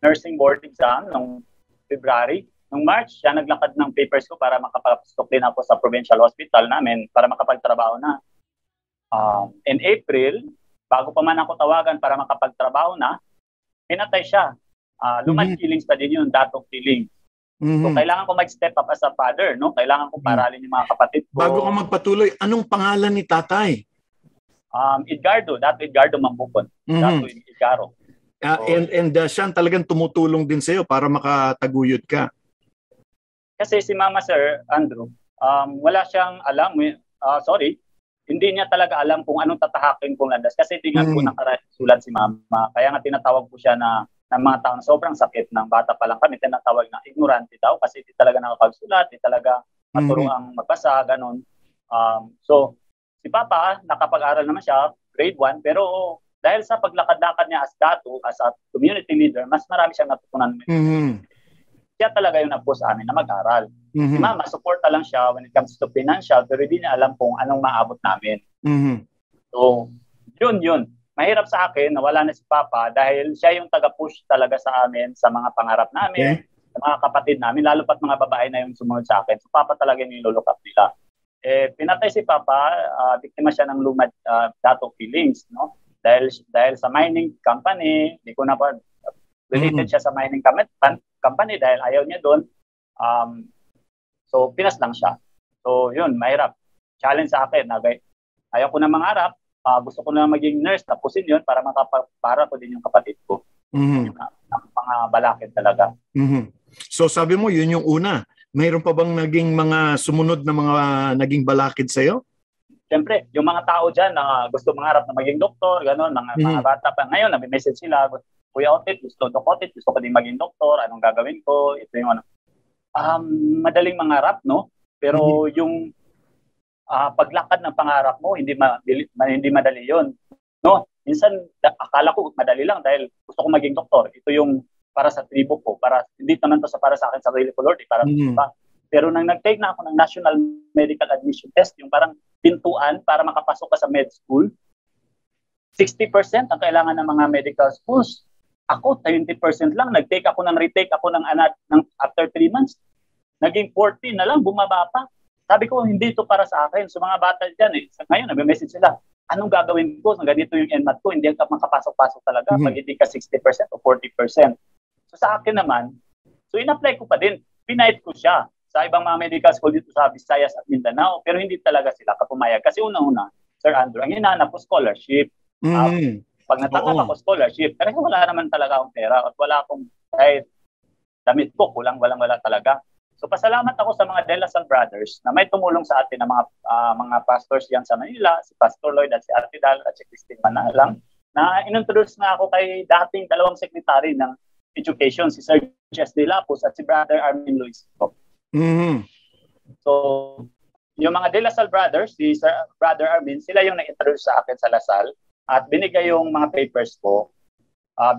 Speaker 7: nursing board exam noong February. Noong March, siya naglakad ng papers ko para makapasok din ako sa provincial hospital namin para makapagtrabaho na. In April, bago pa man ako tawagan para makapagtrabaho na, pinatay siya. Lumad killings pa din yun, datong killing. So, kailangan ko mag-step up as a father, no? Kailangan ko paralin yung mga kapatid ko.
Speaker 2: Bago ka magpatuloy, anong pangalan ni tatay?
Speaker 7: Edgardo, Dato Edgardo Mambukon. Dato Edgardo.
Speaker 2: And siya talagang tumutulong din sa'yo para makataguyod ka.
Speaker 7: Kasi si Mama, Sir Andrew, wala siyang alam. Hindi niya talaga alam kung anong tatahakin kong landas. Kasi hindi nga po nakarasulat si Mama. Kaya nga tinatawag po siya ng mga taong sobrang sakit ng bata pa lang kami, tinatawag na ignorante daw kasi di talaga nakapagsulat, di talaga maturo ang magbasa, ganun. So, si Papa, nakapag-aral naman siya, grade 1, pero dahil sa paglakad-lakad niya as dato, as a community leader, mas marami siyang natutunan. Siya talaga yung nagpo sa amin na mag-aral. Si Mama, supporta lang siya when it comes to financial, pero hindi niya alam kung anong maabot namin. So, yun. Mahirap sa akin na wala na si Papa dahil siya yung taga-push talaga sa amin, sa mga pangarap namin, sa mga kapatid namin, lalo pat mga babae na yung sumunod sa akin. So Papa talaga yung nilolook up nila. Pinatay si Papa, biktima siya ng lumad dato killings, no? Dahil sa mining company, hindi ko na pa related siya sa mining company dahil ayaw niya doon. So pinas lang siya. So yun, mahirap. Challenge sa akin. Ayaw ko na mangarap. Gusto ko na maging nurse, tapusin yun para para ko din yung kapatid ko. Yung mga balakid talaga.
Speaker 2: So sabi mo, yun yung una. Mayroon pa bang naging mga sumunod na mga naging balakid sa'yo?
Speaker 7: Siyempre, yung mga tao dyan na gusto mangarap na maging doktor, gano'n, mga bata pa. Ngayon, nag-message sila, Kuya Otit, gusto ko din maging doktor, anong gagawin ko? Ito yung madaling mangarap, no? Pero yung paglakad ng pangarap mo, hindi madali yun. No? Minsan, akala ko madali lang dahil gusto ko maging doktor. Ito yung para sa tribo ko. Hindi naman to para sa akin, sarili ko, Lord. Para sa Pero nang nag-take na ako ng National Medical Admission Test, yung parang pintuan para makapasok ka sa med school, 60% ang kailangan ng mga medical schools. Ako, 20% lang. Nag-take ako ng retake ako ng after 3 months. Naging 14 na lang, bumaba pa. Sabi ko, hindi ito para sa akin. So mga bata dyan, ngayon, nag-message sila, anong gagawin ko? Ganito yung NMAT ko, hindi ka makapasok-pasok talaga pag hindi ka 60% o 40%. So sa akin naman, so in-apply ko pa din. Pinahit ko siya sa ibang mga medical school dito sa Visayas at Mindanao, pero hindi talaga sila kapumayag. Kasi una-una, Sir Andrew, ang hinahanap ko scholarship. Pag natanggap ako scholarship, kasi wala naman talaga akong pera at wala akong kahit damit ko, walang-wala talaga. So pasalamat ako sa mga De La Salle Brothers na may tumulong sa atin ng mga pastors yan sa Manila, si Pastor Lloyd at si Ate Dal at si Christine Manalang, na inintroduce na ako kay dating 2 sekretary ng education, si Sir Jess De Lapus at si Brother Armin Luis. So yung mga De La Salle Brothers, si Sir Brother Armin, sila yung na-introduce sa akin sa La Salle at binigay yung mga papers ko. At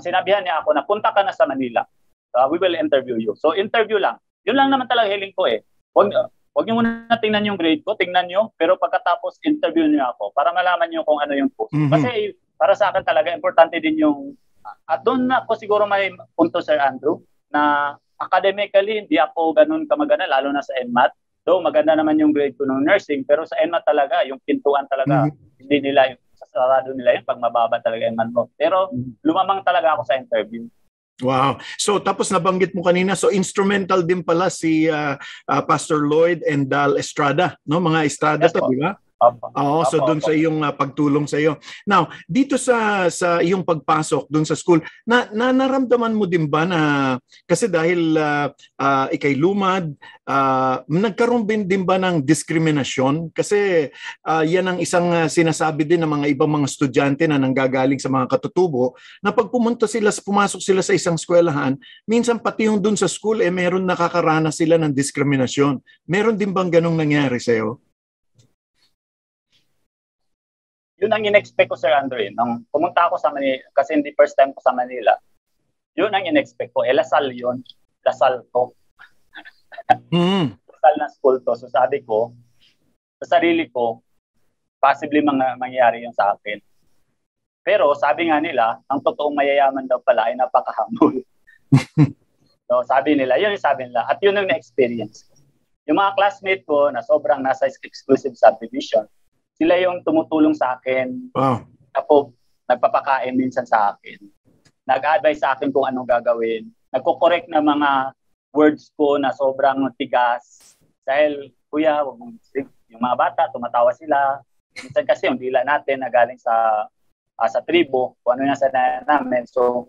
Speaker 7: sinabihan niya ako na punta ka na sa Manila. We will interview you. So interview lang. Yun lang naman talaga hiling ko eh. Huwag niyo muna tingnan yung grade ko, tingnan niyo, pero pagkatapos interview niyo ako para malaman niyo kung ano yung post. Kasi para sa akin talaga importante din yung at doon na ako siguro may punto, Sir Andrew, na academically hindi ako ganun kamagana lalo na sa NMAT. Though maganda naman yung grade ko ng nursing, pero sa NMAT talaga yung pintuan talaga hindi nila yung sarado nila yun pag mababa talaga yung man mo. Pero lumamang talaga ako sa interview.
Speaker 2: Wow. So tapos nabanggit mo kanina, so instrumental din pala si Pastor Lloyd and Dal Estrada, no? Mga Estrada, yes, to, di ba? Oo, so doon sa iyong pagtulong sa iyo. Now, dito sa iyong pagpasok doon sa school, naramdaman mo din ba na kasi dahil ikay lumad, nagkaroon din ba ng diskriminasyon? Kasi yan ang isang sinasabi din ng mga ibang mga estudyante na nanggagaling sa mga katutubo na pag pumasok sila sa isang eskwelahan, minsan pati yung doon sa school meron nakakaranas sila ng diskriminasyon. Meron din bang ganong nangyari sa iyo?
Speaker 7: Yun ang in-expect ko, Sir Andre. Nung pumunta ako sa Manila, kasi hindi first time ko sa Manila, yun ang in-expect ko. Lasal yun. Lasal to. Lasal na school to. So sabi ko, sa sarili ko, possibly mangyayari yun sa akin. Pero sabi nga nila, ang totoong mayayaman daw pala ay napakahambol. So sabi nila, yun yung sabi nila. At yun yung na-experience. Yung mga classmate ko na sobrang nasa exclusive subdivision, sila yung tumutulong sa akin.
Speaker 2: Wow.
Speaker 7: Ako, nagpapakain minsan sa akin. Nag-advise sa akin kung anong gagawin. Nagko-correct na mga words ko na sobrang tigas. Dahil, kuya, yung mga bata, tumatawa sila. Minsan kasi yung dila natin na galing sa tribo, kung ano yung nasa namin. So,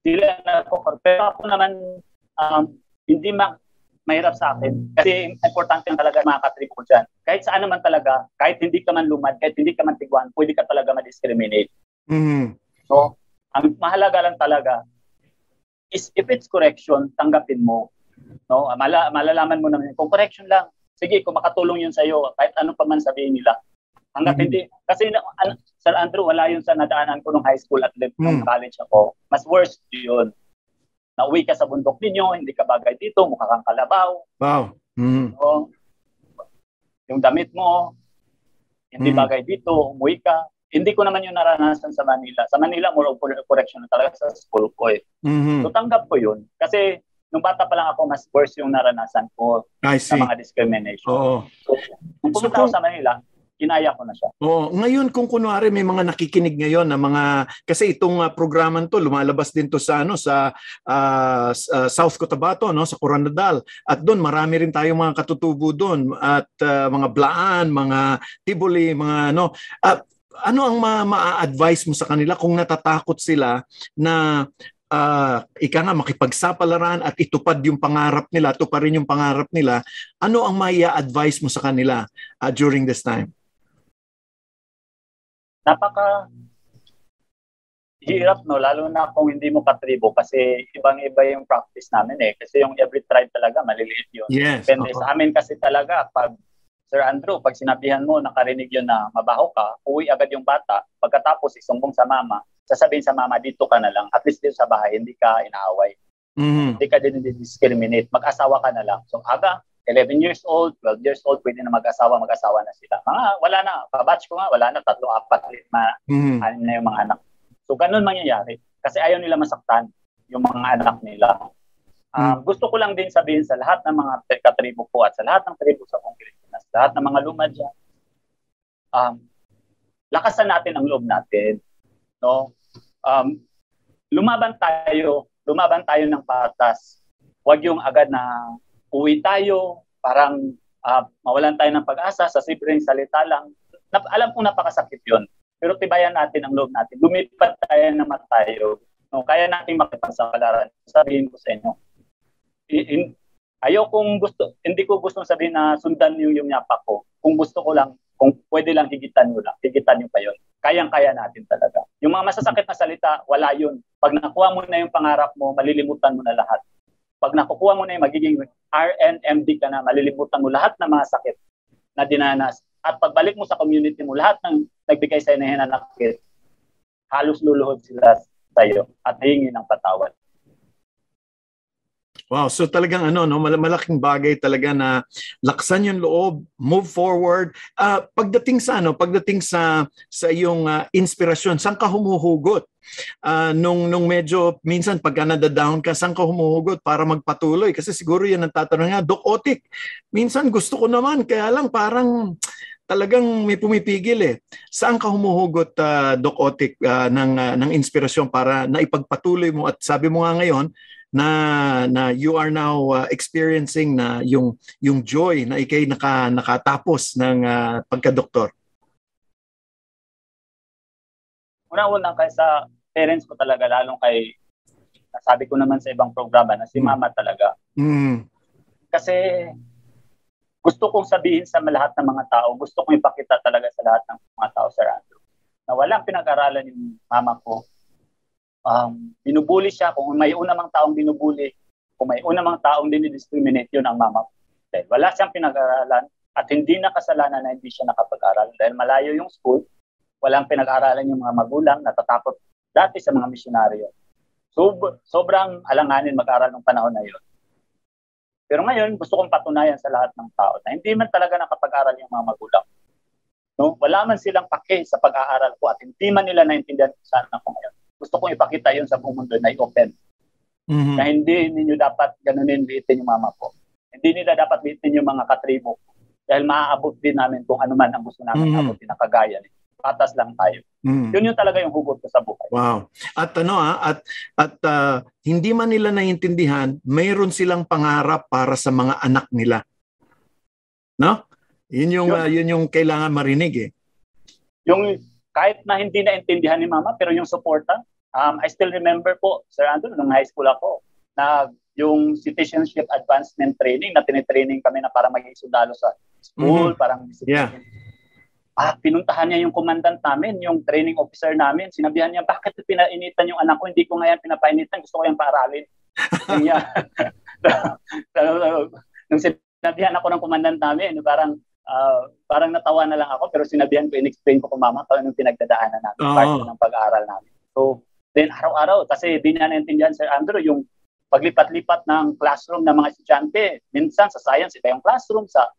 Speaker 7: sila nagko-correct. Pero ako naman, hindi mahirap sa akin. Kasi importante yung talaga mga katribo ko dyan. Kahit saan naman talaga, kahit hindi ka man lumad, kahit hindi ka man tiguan, pwede ka talaga ma-discriminate. So, ang mahalaga lang talaga is if it's correction, tanggapin mo. No? Malalaman mo naman kung correction lang. Sige, kung makatulong yun sa'yo, kahit ano pa man sabihin nila. Tanggapin din. Kasi Sir Andrew, wala yun sa nadaanan ko nung high school at nung college ako. Mas worse yun. Nauwi ka sa bundok ninyo, hindi ka bagay dito, mukha kang kalabaw.
Speaker 2: Wow.
Speaker 7: So, yung damit mo, hindi bagay dito, umuwi ka. Hindi ko naman yung naranasan sa Manila. Sa Manila, more of correction na talaga sa school ko eh. So, tanggap ko yun. Kasi, nung bata pa lang ako, mas worse yung naranasan ko sa mga discrimination.
Speaker 2: Oo.
Speaker 7: So, kung pumunta ako sa Manila, kinaya ko na siya.
Speaker 2: Ngayon kung kunwari may mga nakikinig ngayon na mga kasi itong programang to lumalabas din to sa South Cotabato sa Coronadal at doon marami rin tayong mga katutubo doon at mga Blaan, mga Tiboli, mga ano ang ma-advise mo sa kanila kung natatakot sila na ika nga makipagsapalaran at itupad yung pangarap nila, tuparin yung pangarap nila, ano ang mai-advise mo sa kanila during this time?
Speaker 7: Napaka hirap lalo na kung hindi mo katribo kasi ibang-iba yung practice namin kasi yung every tribe talaga maliliit yun.
Speaker 2: Yes.
Speaker 7: Depende sa amin kasi talaga pag Sir Andrew, pag sinabihan mo nakarinig yun na mabaho ka, uwi agad yung bata, pagkatapos isumbong sa mama, sasabihin sa mama dito ka na lang, at least dito sa bahay hindi ka inaaway. Hindi ka din discriminate, mag-asawa ka na lang. So aga 11 years old, 12 years old, pwede na mag-asawa na sila. Wala na, kabatch ko nga, wala na, 3, 4, 5, 6 na yung mga anak. So, ganun mangyayari. Kasi ayaw nila masaktan yung mga anak nila. Gusto ko lang din sabihin sa lahat ng mga katribo ko at sa lahat ng tribo sa Pilipinas, sa lahat ng mga lumad dyan, lakasan natin ang loob natin. No? Lumaban tayo ng patas. Huwag yung agad na uwi tayo, parang mawalan tayo ng pag-asa sa simpleng salita lang. Alam kong napakasakit yun. Pero tibayan natin ang loob natin. Lumipat tayo naman tayo. No, kaya natin makipagsapalaran. Sabihin ko sa inyo. Hindi ko gusto sabihin na sundan niyo yung yapak ko. Kung gusto ko lang, kung pwede lang higitan niyo pa yun. Kayang-kaya natin talaga. Yung mga masasakit na salita, wala yun. Pag nakuha mo na yung pangarap mo, malilimutan mo na lahat. Pag nakukuha mo na yung magiging RNMD ka na, malilimutan mo lahat ng mga sakit na dinanas. At pagbalik mo sa community mo, lahat ng nagbigay sa'yo na hinanakit, halos luluhod sila sa'yo at hihingi ng patawad.
Speaker 2: Wow, so talagang malaking bagay talaga na laksan yung loob, move forward. Pagdating sa iyong inspirasyon, saan ka humuhugot? Nung medyo minsan pagka nadadown ka, saan ka humuhugot para magpatuloy? Kasi siguro yan ang tatanong nga, Doc Otik, minsan gusto ko naman, kaya lang parang talagang may pumipigil Saan ka humuhugot, Doc Otik, ng inspirasyon para naipagpatuloy mo? At sabi mo nga ngayon, na you are now experiencing na yung joy na ikay nakatapos ng pagka-doktor?
Speaker 7: Una-una kay sa parents ko talaga, lalong kay, nasabi ko naman sa ibang programa na si mama talaga. Kasi gusto kong sabihin sa lahat ng mga tao, gusto kong ipakita talaga sa lahat ng mga tao, Sir Andrew, na walang pinag-aralan yung mama ko. Binubuli siya. Kung may unang taong binubuli, kung may unang taong dinidiscriminate, yun ang mama ko. Dahil wala siyang pinag-aralan at hindi na kasalanan na hindi siya nakapag-aral. Dahil malayo yung school, walang pinag-aralan yung mga magulang, natatakot dati sa mga misyonaryo. Sobrang alanganin mag-aral ng panahon na yun. Pero ngayon, gusto kong patunayan sa lahat ng tao na hindi man talaga nakapag-aral yung mga magulang. No? Wala man silang pake sa pag-aaral ko at hindi man nila naintindihan kung saan ako ngayon. Gusto kong ipakita yun sa buong mundo na i-open. Na hindi ninyo dapat ganunin, liitin yung mama ko. Hindi nila dapat liitin yung mga katribo. Dahil maaabot din namin kung ano man ang gusto namin abutin na kagaya nito. Patas lang tayo. Yun yung talaga yung hugot ko sa buhay.
Speaker 2: Wow. At hindi man nila naiintindihan, mayroon silang pangarap para sa mga anak nila. No? Yun yung kailangan marinig eh.
Speaker 7: Yung kahit na hindi naintindihan ni mama, pero yung suporta, I still remember po, Sir Andrew, nung high school ako, na yung citizenship advancement training, na tinitraining kami na para maging sundalo sa school, parang discipline. Pinuntahan niya yung commandant namin, yung training officer namin, sinabihan niya, bakit pinainitan yung anak ko? Hindi ko nga yan pinapainitan, gusto ko yan paaralin. Nung sinabihan ako ng commandant namin, parang natawa na lang ako, pero sinabihan ko, in-explain ko kung mama kung anong pinagdadaanan namin, part ng pag-aaral namin. So, then araw-araw, kasi di niya naintindihan, Sir Andrew, yung paglipat-lipat ng classroom ng mga estudyante. Minsan sa science, iba yung classroom, sa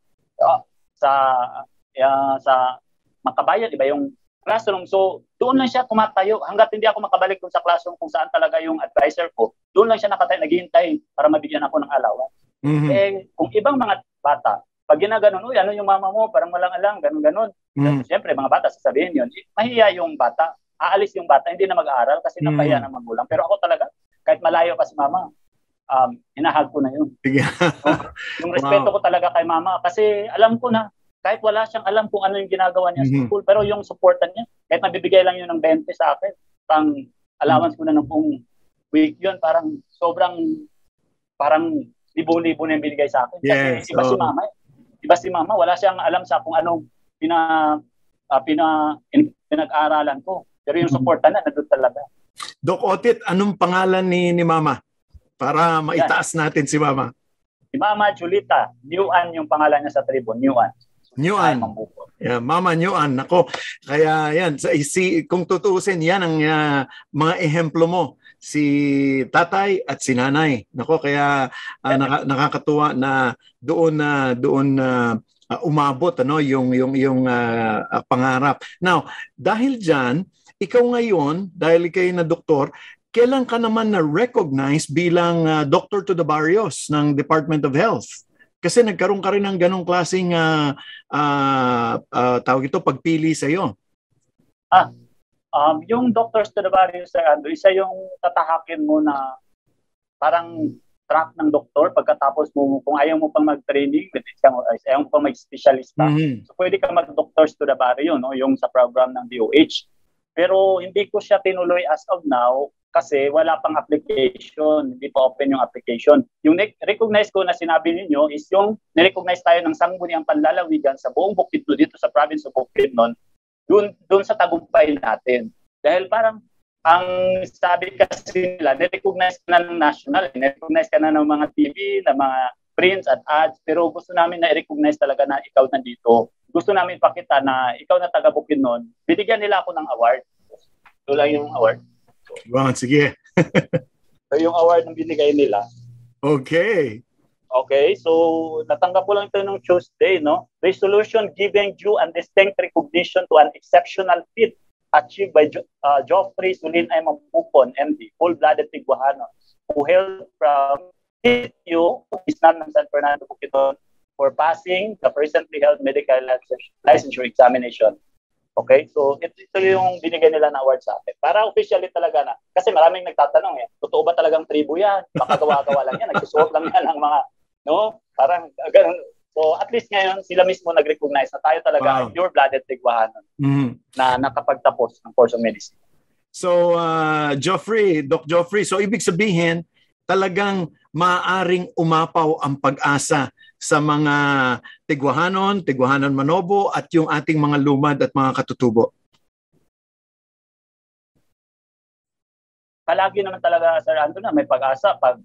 Speaker 7: Makabayan, iba yung classroom. So, doon lang siya tumatayo. Hanggat hindi ako makabalik dun sa classroom kung saan talaga yung advisor ko, doon lang siya nakatayo, naghihintay para mabigyan ako ng alawan. Kung ibang mga bata, pag ginaganon, ano yung mama mo, parang walang alam, ganun-ganon. Siyempre, mga bata, sasabihin yun. Mahiya yung bata, aalis yung bata, hindi na mag-aaral kasi napahiya ng magulang. Pero ako talaga, kahit malayo pa si mama, hinahag ko na yun. Yung respeto ko talaga kay mama, kasi alam ko na, kahit wala siyang alam kung ano yung ginagawa niya sa school, pero yung supportan niya, kahit mabibigay lang yun ng 20 sa akin, pang allowance ko na ng buong week yun, parang sobrang, parang libo-libo na yung binigay sa akin. Kasi iba si mama eh. Iba si mama, wala siyang alam sa kung anong pinag-aaralan ko. Pero yung suporta na, nandun talaga.
Speaker 2: Doc Otit, anong pangalan ni mama? Para maitaas natin si mama.
Speaker 7: Si Mama Julita, New-An yung pangalan niya sa tribo, New-An.
Speaker 2: New-An. Yeah, Mama New-An. Nako, kaya yan, kung tutuusin, yan ang mga ehemplo mo. Si tatay at si nanay. Nako, kaya nakakatuwa na doon umabot yung pangarap. Now, dahil diyan, ikaw ngayon, dahil ikay na doktor, kailan ka naman na-recognize bilang Doctor to the Barrios ng Department of Health? Kasi nagkaroon ka rin ng ganong klaseng tawag ito, pagpili sa'yo.
Speaker 7: Yung Doctors to the Barrios, Sir Andrew, isa yung tatahakin mo na parang track ng doktor pagkatapos mo, kung ayaw mo pang mag-training, ayaw mo pang mag-specialista. So pwede ka mag-Doctors to the Barrios, no? Yung sa program ng DOH. Pero hindi ko siya tinuloy as of now kasi wala pang application, hindi pa open yung application. Yung recognize ko na sinabi ninyo is yung nirecognize tayo ng Sangguniang Panlalawigan sa buong Bukidnon dito sa province of Bukidnon, doon sa tagumpay natin. Dahil parang ang sabi kasi nila, nirecognize ka na ng national, nirecognize ka na ng mga TV, ng mga prints at ads, pero gusto namin na i-recognize talaga na ikaw nandito. Gusto namin pakita na ikaw na taga Bukidnon, binigyan nila ako ng award. Ito lang yung award.
Speaker 2: Wow, sige.
Speaker 7: So yung award na binigay nila.
Speaker 2: Okay.
Speaker 7: Okay, so natanggap ko lang ito nung Tuesday, no? Resolution giving due and distinct recognition to an exceptional feat achieved by Geoffrey Sulin M. Mupon, MD, full-blooded Tiguano, who hailed from CTU, Islam ng San Fernando, Bukidnon, for passing the presently held medical licensure examination. Okay? So, ito yung binigay nila na award sa akin. Para officially talaga na. Kasi maraming nagtatanong totoo ba talagang tribo yan? Baka gawa-gawa lang yan. Nagsusuot lang yan ng mga, no? Parang ganun. So, at least ngayon, sila mismo nag-recognize na tayo talaga pure-blooded Tigwahanon na nakapagtapos ng course of medicine.
Speaker 2: So, Doc Joffrey, so ibig sabihin, talagang maaaring umapaw ang pag-asa sa mga Tigwahanon Manobo at yung ating mga lumad at mga katutubo.
Speaker 7: Palagi naman talaga, Sir Anton, na may pag-asa pag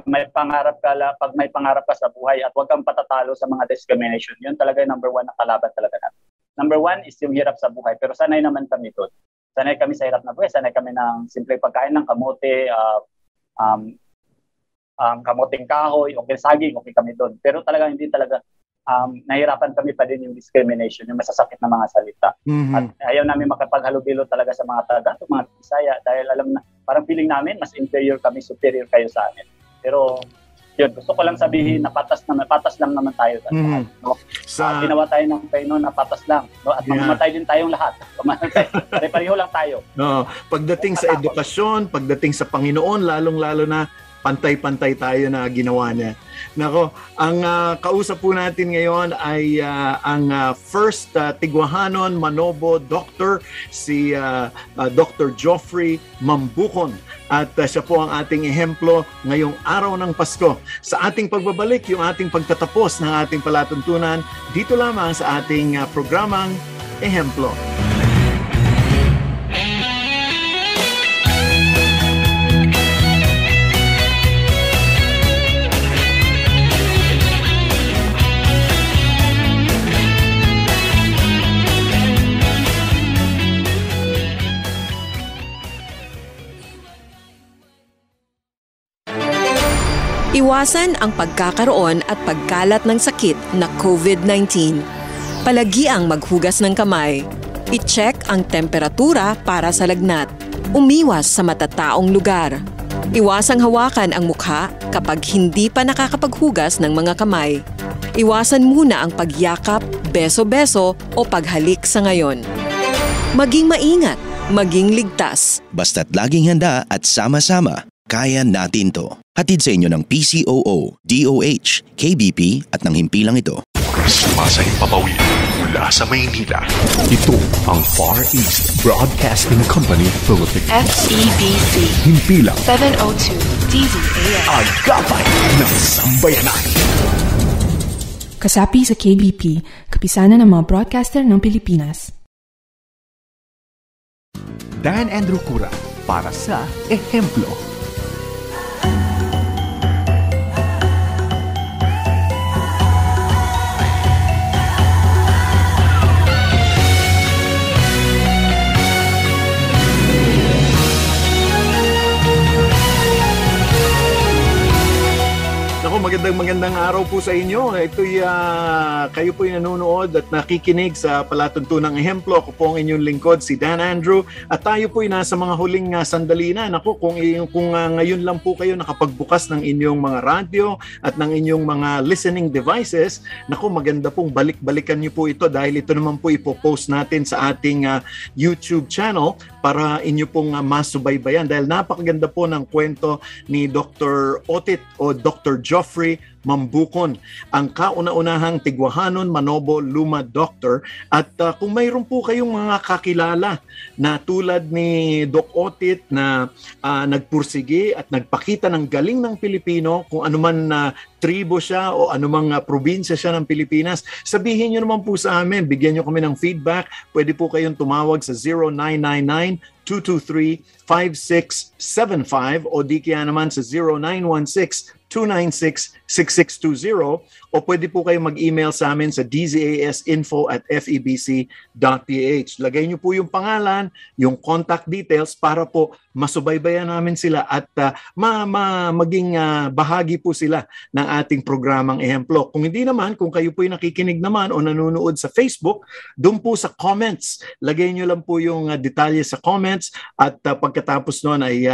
Speaker 7: may pangarap ka sa buhay at huwag kang patatalo sa mga discrimination. Yun talaga yung number 1 na kalaban talaga natin. Number 1 is yung hirap sa buhay. Pero sanay naman kami doon. Sanay kami sa hirap na buhay. Sanay kami ng simpleng pagkain ng kamote, kamoting kahoy, okay, saging, okay kami doon. Pero talaga hindi talaga nahirapan kami pa din yung discrimination, yung masasakit na mga salita. At ayaw namin makapaghalubilo talaga sa mga taga, mga Bisaya, dahil alam na, parang feeling namin, mas inferior kami, superior kayo sa amin. Pero, yun, gusto ko lang sabihin na patas lang naman tayo. No? Ginawa tayo ng Panginoon na patas lang. No? At mamamatay din tayong lahat. Pareho lang tayo.
Speaker 2: No. Pagdating sa edukasyon, pagdating sa Panginoon, lalong-lalo na pantay-pantay tayo na ginawa niya. Nako, ang kausap po natin ngayon ay ang first Tigwahanon Manobo doctor, si Dr. Joffrey Mambukon. At siya po ang ating ehemplo ngayong araw ng Pasko. Sa ating pagbabalik, yung ating pagtatapos ng ating palatuntunan, dito lamang sa ating programang Ehemplo.
Speaker 3: Iwasan ang pagkakaroon at pagkalat ng sakit na COVID-19. Palagiang maghugas ng kamay. I-check ang temperatura para sa lagnat. Umiwas sa matataong lugar. Iwasang hawakan ang mukha kapag hindi pa nakakapaghugas ng mga kamay. Iwasan muna ang pagyakap, beso-beso o paghalik sa ngayon. Maging maingat, maging ligtas.
Speaker 4: Basta't laging handa at sama-sama, kaya natin to. Hatid sa inyo ng PCOO, DOH, KBP at ng himpilang ito.
Speaker 1: Sumasayang papawid mula sa Maynila. Ito ang Far East Broadcasting Company Philippines.
Speaker 5: FEBC.
Speaker 1: Himpilang
Speaker 5: 702 DZAS.
Speaker 1: Agapay ng Sambayanan.
Speaker 6: Kasapi sa KBP, kapisanan ng mga broadcaster ng Pilipinas.
Speaker 1: Dan Andrew Cura para sa Ehemplo.
Speaker 2: Magandang araw po sa inyo. Ito'y kayo po'y nanonood at nakikinig sa palatuntunang Ehemplo. Ako po ang inyong lingkod, si Dan Andrew. At tayo po'y nasa mga huling sandali na. Naku, kung ngayon lang po kayo nakapagbukas ng inyong mga radyo at ng inyong mga listening devices, naku, maganda pong balik-balikan niyo po ito dahil ito naman po ipopost natin sa ating YouTube channel para inyo pong masubaybayan. Dahil napakaganda po ng kwento ni Dr. Otit o Dr. Joffrey Mambukon, ang kauna-unahang Tigwahanon Manobo Luma Doctor. At kung mayroon po kayong mga kakilala na tulad ni Doc Otit na nagpursige at nagpakita ng galing ng Pilipino, kung anuman tribo siya o anumang probinsya siya ng Pilipinas, sabihin nyo naman po sa amin, bigyan nyo kami ng feedback. Pwede po kayong tumawag sa 0999-223-5675 o di kaya naman sa 0916-296-6620 o pwede po kayong mag-email sa amin sa dzasinfo@febc.ph. Lagay nyo po yung pangalan, yung contact details para po masubaybayan namin sila at maging bahagi po sila ng ating programang Ehemplo. Kung hindi naman, kung kayo po'y nakikinig naman o nanonood sa Facebook, doon po sa comments, lagay nyo lang po yung detalye sa comments at pagkatapos noon ay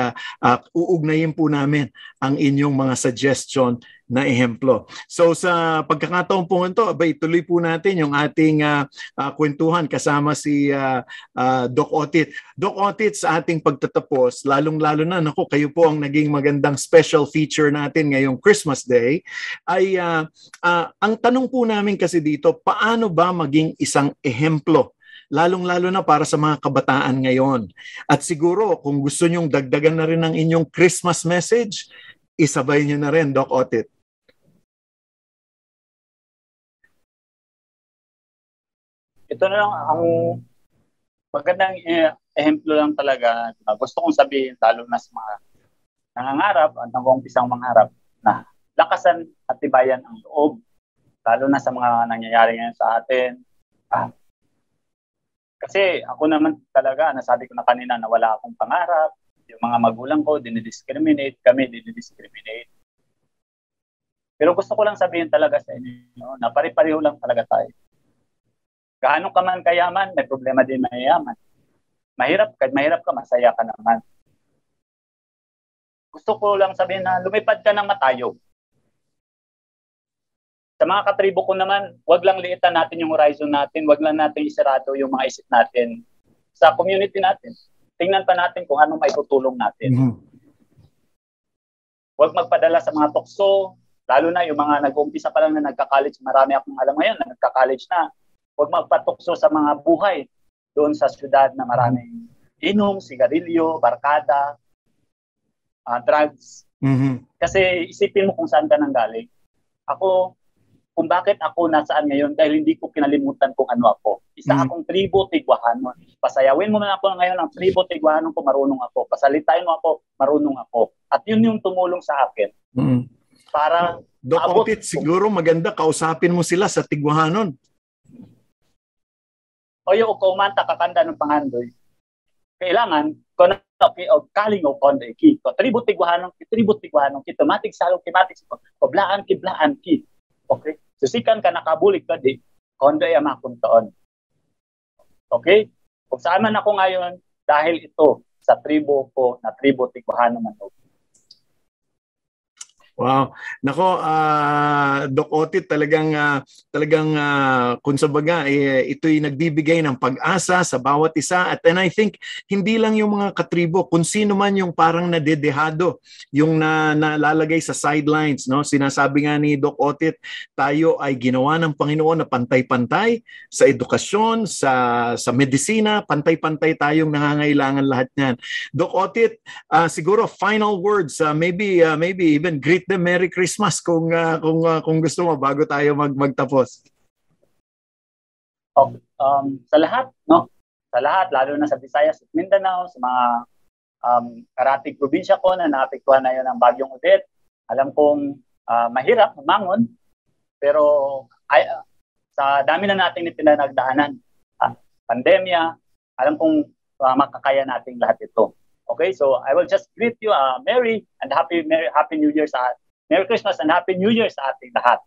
Speaker 2: uugnayin po namin ang inyong mga suggestion na ehemplo. So sa pagkakataon po ito, ituloy po natin yung ating kwentuhan kasama si Doc Otit. Doc Otit, sa ating pagtatapos, lalong-lalo na, kayo po ang naging magandang special feature natin ngayong Christmas Day, ay ang tanong po namin kasi dito, paano ba maging isang ehemplo? Lalong-lalo na para sa mga kabataan ngayon. At siguro, kung gusto nyong dagdagan na rin ang inyong Christmas message, isabay nyo na rin, Doc Otit.
Speaker 7: Ito na lang ang magandang ehemplo lang talaga. Gusto kong sabihin, lalo na sa mga nangangarap at nag-uumpisang mangarap, na lakasan at tibayan ang loob. Lalo na sa mga nangyayari ngayon sa atin. Kasi ako naman talaga, nasabi ko na kanina na wala akong pangarap. Yung mga magulang ko, dinidiscriminate. Kami, dinidiscriminate. Pero gusto ko lang sabihin talaga sa inyo na pare-pareho lang talaga tayo. Gaano ka man kayaman, may problema din mayayaman. Mahirap ka, masaya ka naman. Gusto ko lang sabihin na lumipad ka ng matayo. Sa mga katribo ko naman, wag lang liitan natin yung horizon natin, wag lang natin isarado yung mga isip natin sa community natin. Tingnan pa natin kung ano maitutulong natin.
Speaker 2: Mm-hmm.
Speaker 7: Wag magpadala sa mga tukso, lalo na yung mga nag-uumpisa pa lang na nagka-college. Marami akong alam ngayon na nagka-college na. Wag magpatukso sa mga buhay doon sa syudad na maraming inom, sigarilyo, barkada, drugs.
Speaker 2: Mm-hmm.
Speaker 7: Kasi isipin mo kung saan ka nanggaling. Kung bakit ako nasaan ngayon, dahil hindi ko kinalimutan kung ano ako. Isa akong tribo Tigwahanon. Pasayawin mo na ako ngayon ang tribo Tigwahanon ko, marunong ako. Pasalitain mo ako, marunong ako. At yun yung tumulong sa akin.
Speaker 2: Mm-hmm.
Speaker 7: Para
Speaker 2: Doc Otit, siguro maganda kausapin mo sila sa Tigwahanon.
Speaker 7: O yung kumanta kakanda ng pangandoy. Kailangan, o kaling o kondoy ki. Tribo Tigwahanon, kitumatig salong kimatig kiblaan ki. Okay? Susikan ka, nakabulig ka di, kondo ay makuntoon. Okay? Kung saan man ako ngayon, dahil ito sa tribo ko, na tribo Tigwahanon Manok.
Speaker 2: Wow. Nako, Doc Otit, talagang kung sa baga, ito'y nagbibigay ng pag-asa sa bawat isa. At then I think, hindi lang yung mga katribo, kung sino man yung parang nadedehado, yung nalalagay sa sidelines. No? Sinasabi nga ni Doc Otit, tayo ay ginawa ng Panginoon na pantay-pantay sa edukasyon, sa medisina, pantay-pantay tayong nangangailangan lahat niyan. Doc Otit, siguro final words, maybe even greet them Merry Christmas kung gusto mo bago tayo magtapos.
Speaker 7: Sa lahat, no? Sa lahat, lalo na sa Visayas at Mindanao, sa mga karatig probinsya ko na naapektuhan na yun ng Bagyong Odette. Alam kong mahirap, mamangon, pero sa dami na nating itinanagdaanan, pandemya, alam kong makakaya nating lahat ito. Okay, so I will just greet you Merry and Happy New Year Merry Christmas and Happy New Year sa ating lahat.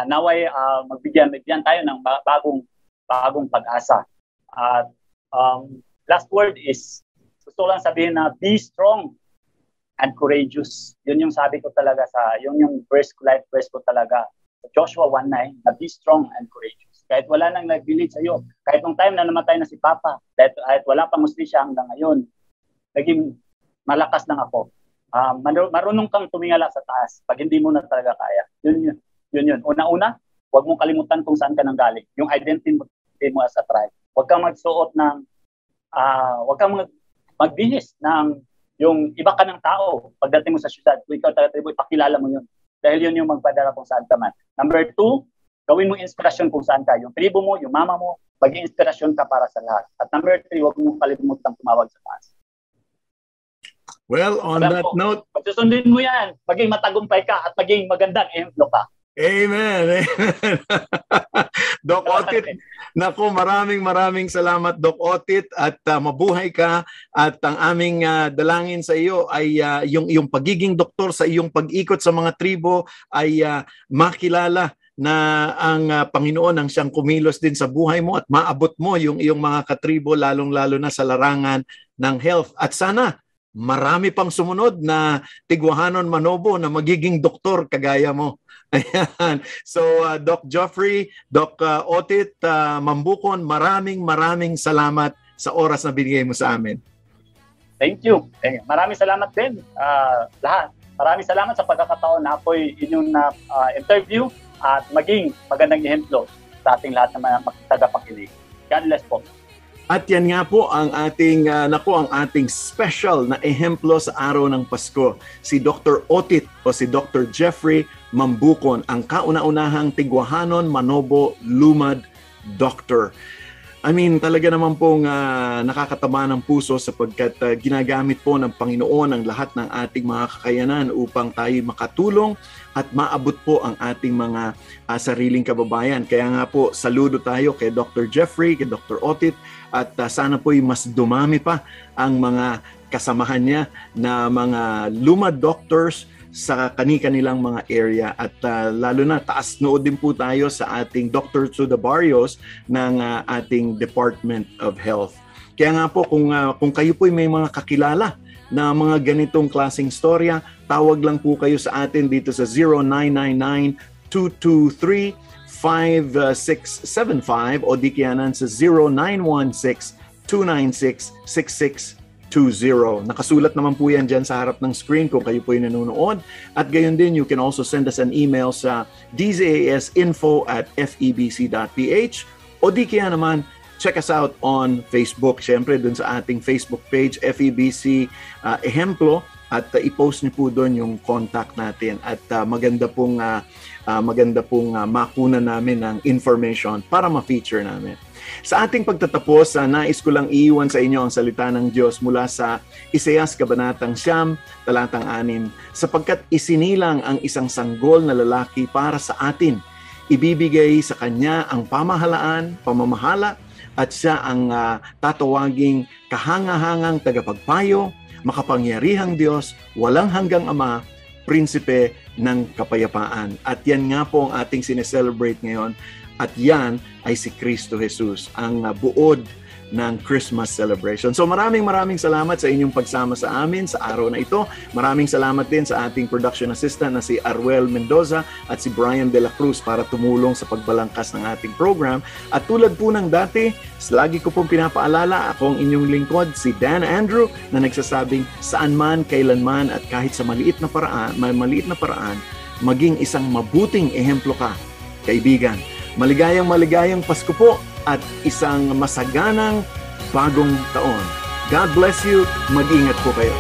Speaker 7: Naway magbigyan tayo ng bagong pag-asa. At last word is, gusto ko lang sabihin na be strong and courageous. Yun yung sabi ko talaga yun yung life verse ko talaga. Joshua 1:9, na be strong and courageous. Kahit wala nang nag-believe sa iyo, kahit nung time na namatay na si Papa, kahit wala pang hustisya hanggang ngayon, naging malakas lang ako. Marunong kang tumingala sa taas pag hindi mo na talaga kaya. Yun. Una-una, huwag mong kalimutan kung saan ka nanggaling. Yung identity mo as a tribe. Huwag kang magsuot ng, huwag kang magbihis ng yung iba ka ng tao. Pagdating mo sa syudad, kung ikaw taga-tribo, ipakilala mo yun. Dahil yun yung magpadala kung saan ka man. Number 2, gawin mo inspirasyon kung saan ka. Yung tribo mo, yung mama mo, maging inspirasyon ka para sa lahat. At number 3, huwag mong kalimutan tumawag sa taas.
Speaker 2: Well, on that note,
Speaker 7: pagsusundin mo yan, maging matagumpay ka at maging magandang ehemplo ka.
Speaker 2: Amen. Doc Otit, naku, maraming salamat Doc Otit, at mabuhay ka, at ang aming dalangin sa iyo ay yung pagiging doktor sa iyong pag-ikot sa mga tribo ay makilala na ang Panginoon ang siyang kumilos din sa buhay mo at maabot mo yung iyong mga katribo, lalong-lalo na sa larangan ng health. At sana marami pang sumunod na Tigwahanon Manobo na magiging doktor kagaya mo. Ayan. So, Doc Geoffrey, Doc Otit, Mambukon, maraming salamat sa oras na binigay mo sa amin.
Speaker 7: Thank you. Maraming salamat din lahat. Maraming salamat sa pagkakataon na ako'y inyong interview at maging magandang ehemplo sa ating lahat ng mga tagapakinig. God bless po.
Speaker 2: At yan nga po ang ating ang ating special na ehemplo sa araw ng Pasko. Si Dr. Otit o si Dr. Geoffrey Mambukon, ang kauna-unahang Tigwahanon Manobo Lumad Doctor. I mean, talaga naman pong nakakataba ng puso sapagkat ginagamit po ng Panginoon ang lahat ng ating mga kakayanan upang tayo makatulong at maabot po ang ating mga sariling kababayan. Kaya nga po, saludo tayo kay Dr. Geoffrey, kay Dr. Otit, at sana po'y mas dumami pa ang mga kasamahan niya na mga lumad doctors sa kani-kanilang mga area at lalo na taas nood din po tayo sa ating Dr. Tsuda Barrios ng ating Department of Health. Kaya nga po kung kayo po may mga kakilala na mga ganitong klaseng storya, tawag lang po kayo sa atin dito sa 0999-223-5675 o di kayanan sa 0916-296-6620. Nakasulat naman po yan dyan sa harap ng screen kung kayo po yung nanonood. At gayon din, you can also send us an email sa dzasinfo@febc.ph o di kaya naman, check us out on Facebook. Siyempre, dun sa ating Facebook page, FEBC Ehemplo, at i-post niyo po doon yung contact natin. At maganda pong makunan namin ng information para ma-feature namin. Sa ating pagtatapos, nais ko lang iiwan sa inyo ang salita ng Diyos mula sa Isaias Kabanatang 9, talatang 6, sapagkat isinilang ang isang sanggol na lalaki para sa atin. Ibibigay sa kanya ang pamamahala at siya ang tatawaging kahangahangang tagapagpayo, makapangyarihang Diyos, walang hanggang Ama, Prinsipe ng Kapayapaan. At yan nga po ang ating sineselebrate ngayon. At yan ay si Kristo Jesus, ang buod ng Christmas celebration. So maraming salamat sa inyong pagsama sa amin sa araw na ito. Maraming salamat din sa ating production assistant na si Arwel Mendoza at si Brian De La Cruz para tumulong sa pagbalangkas ng ating program. At tulad po ng dati, lagi ko pong pinapaalala, ako ang inyong lingkod, si Dan Andrew, na nagsasabing saan man, kailanman at kahit sa maliit na paraan, maging isang mabuting ehemplo ka, kaibigan. Maligayang Pasko po at isang masaganang bagong taon. God bless you. Mag-ingat po kayo.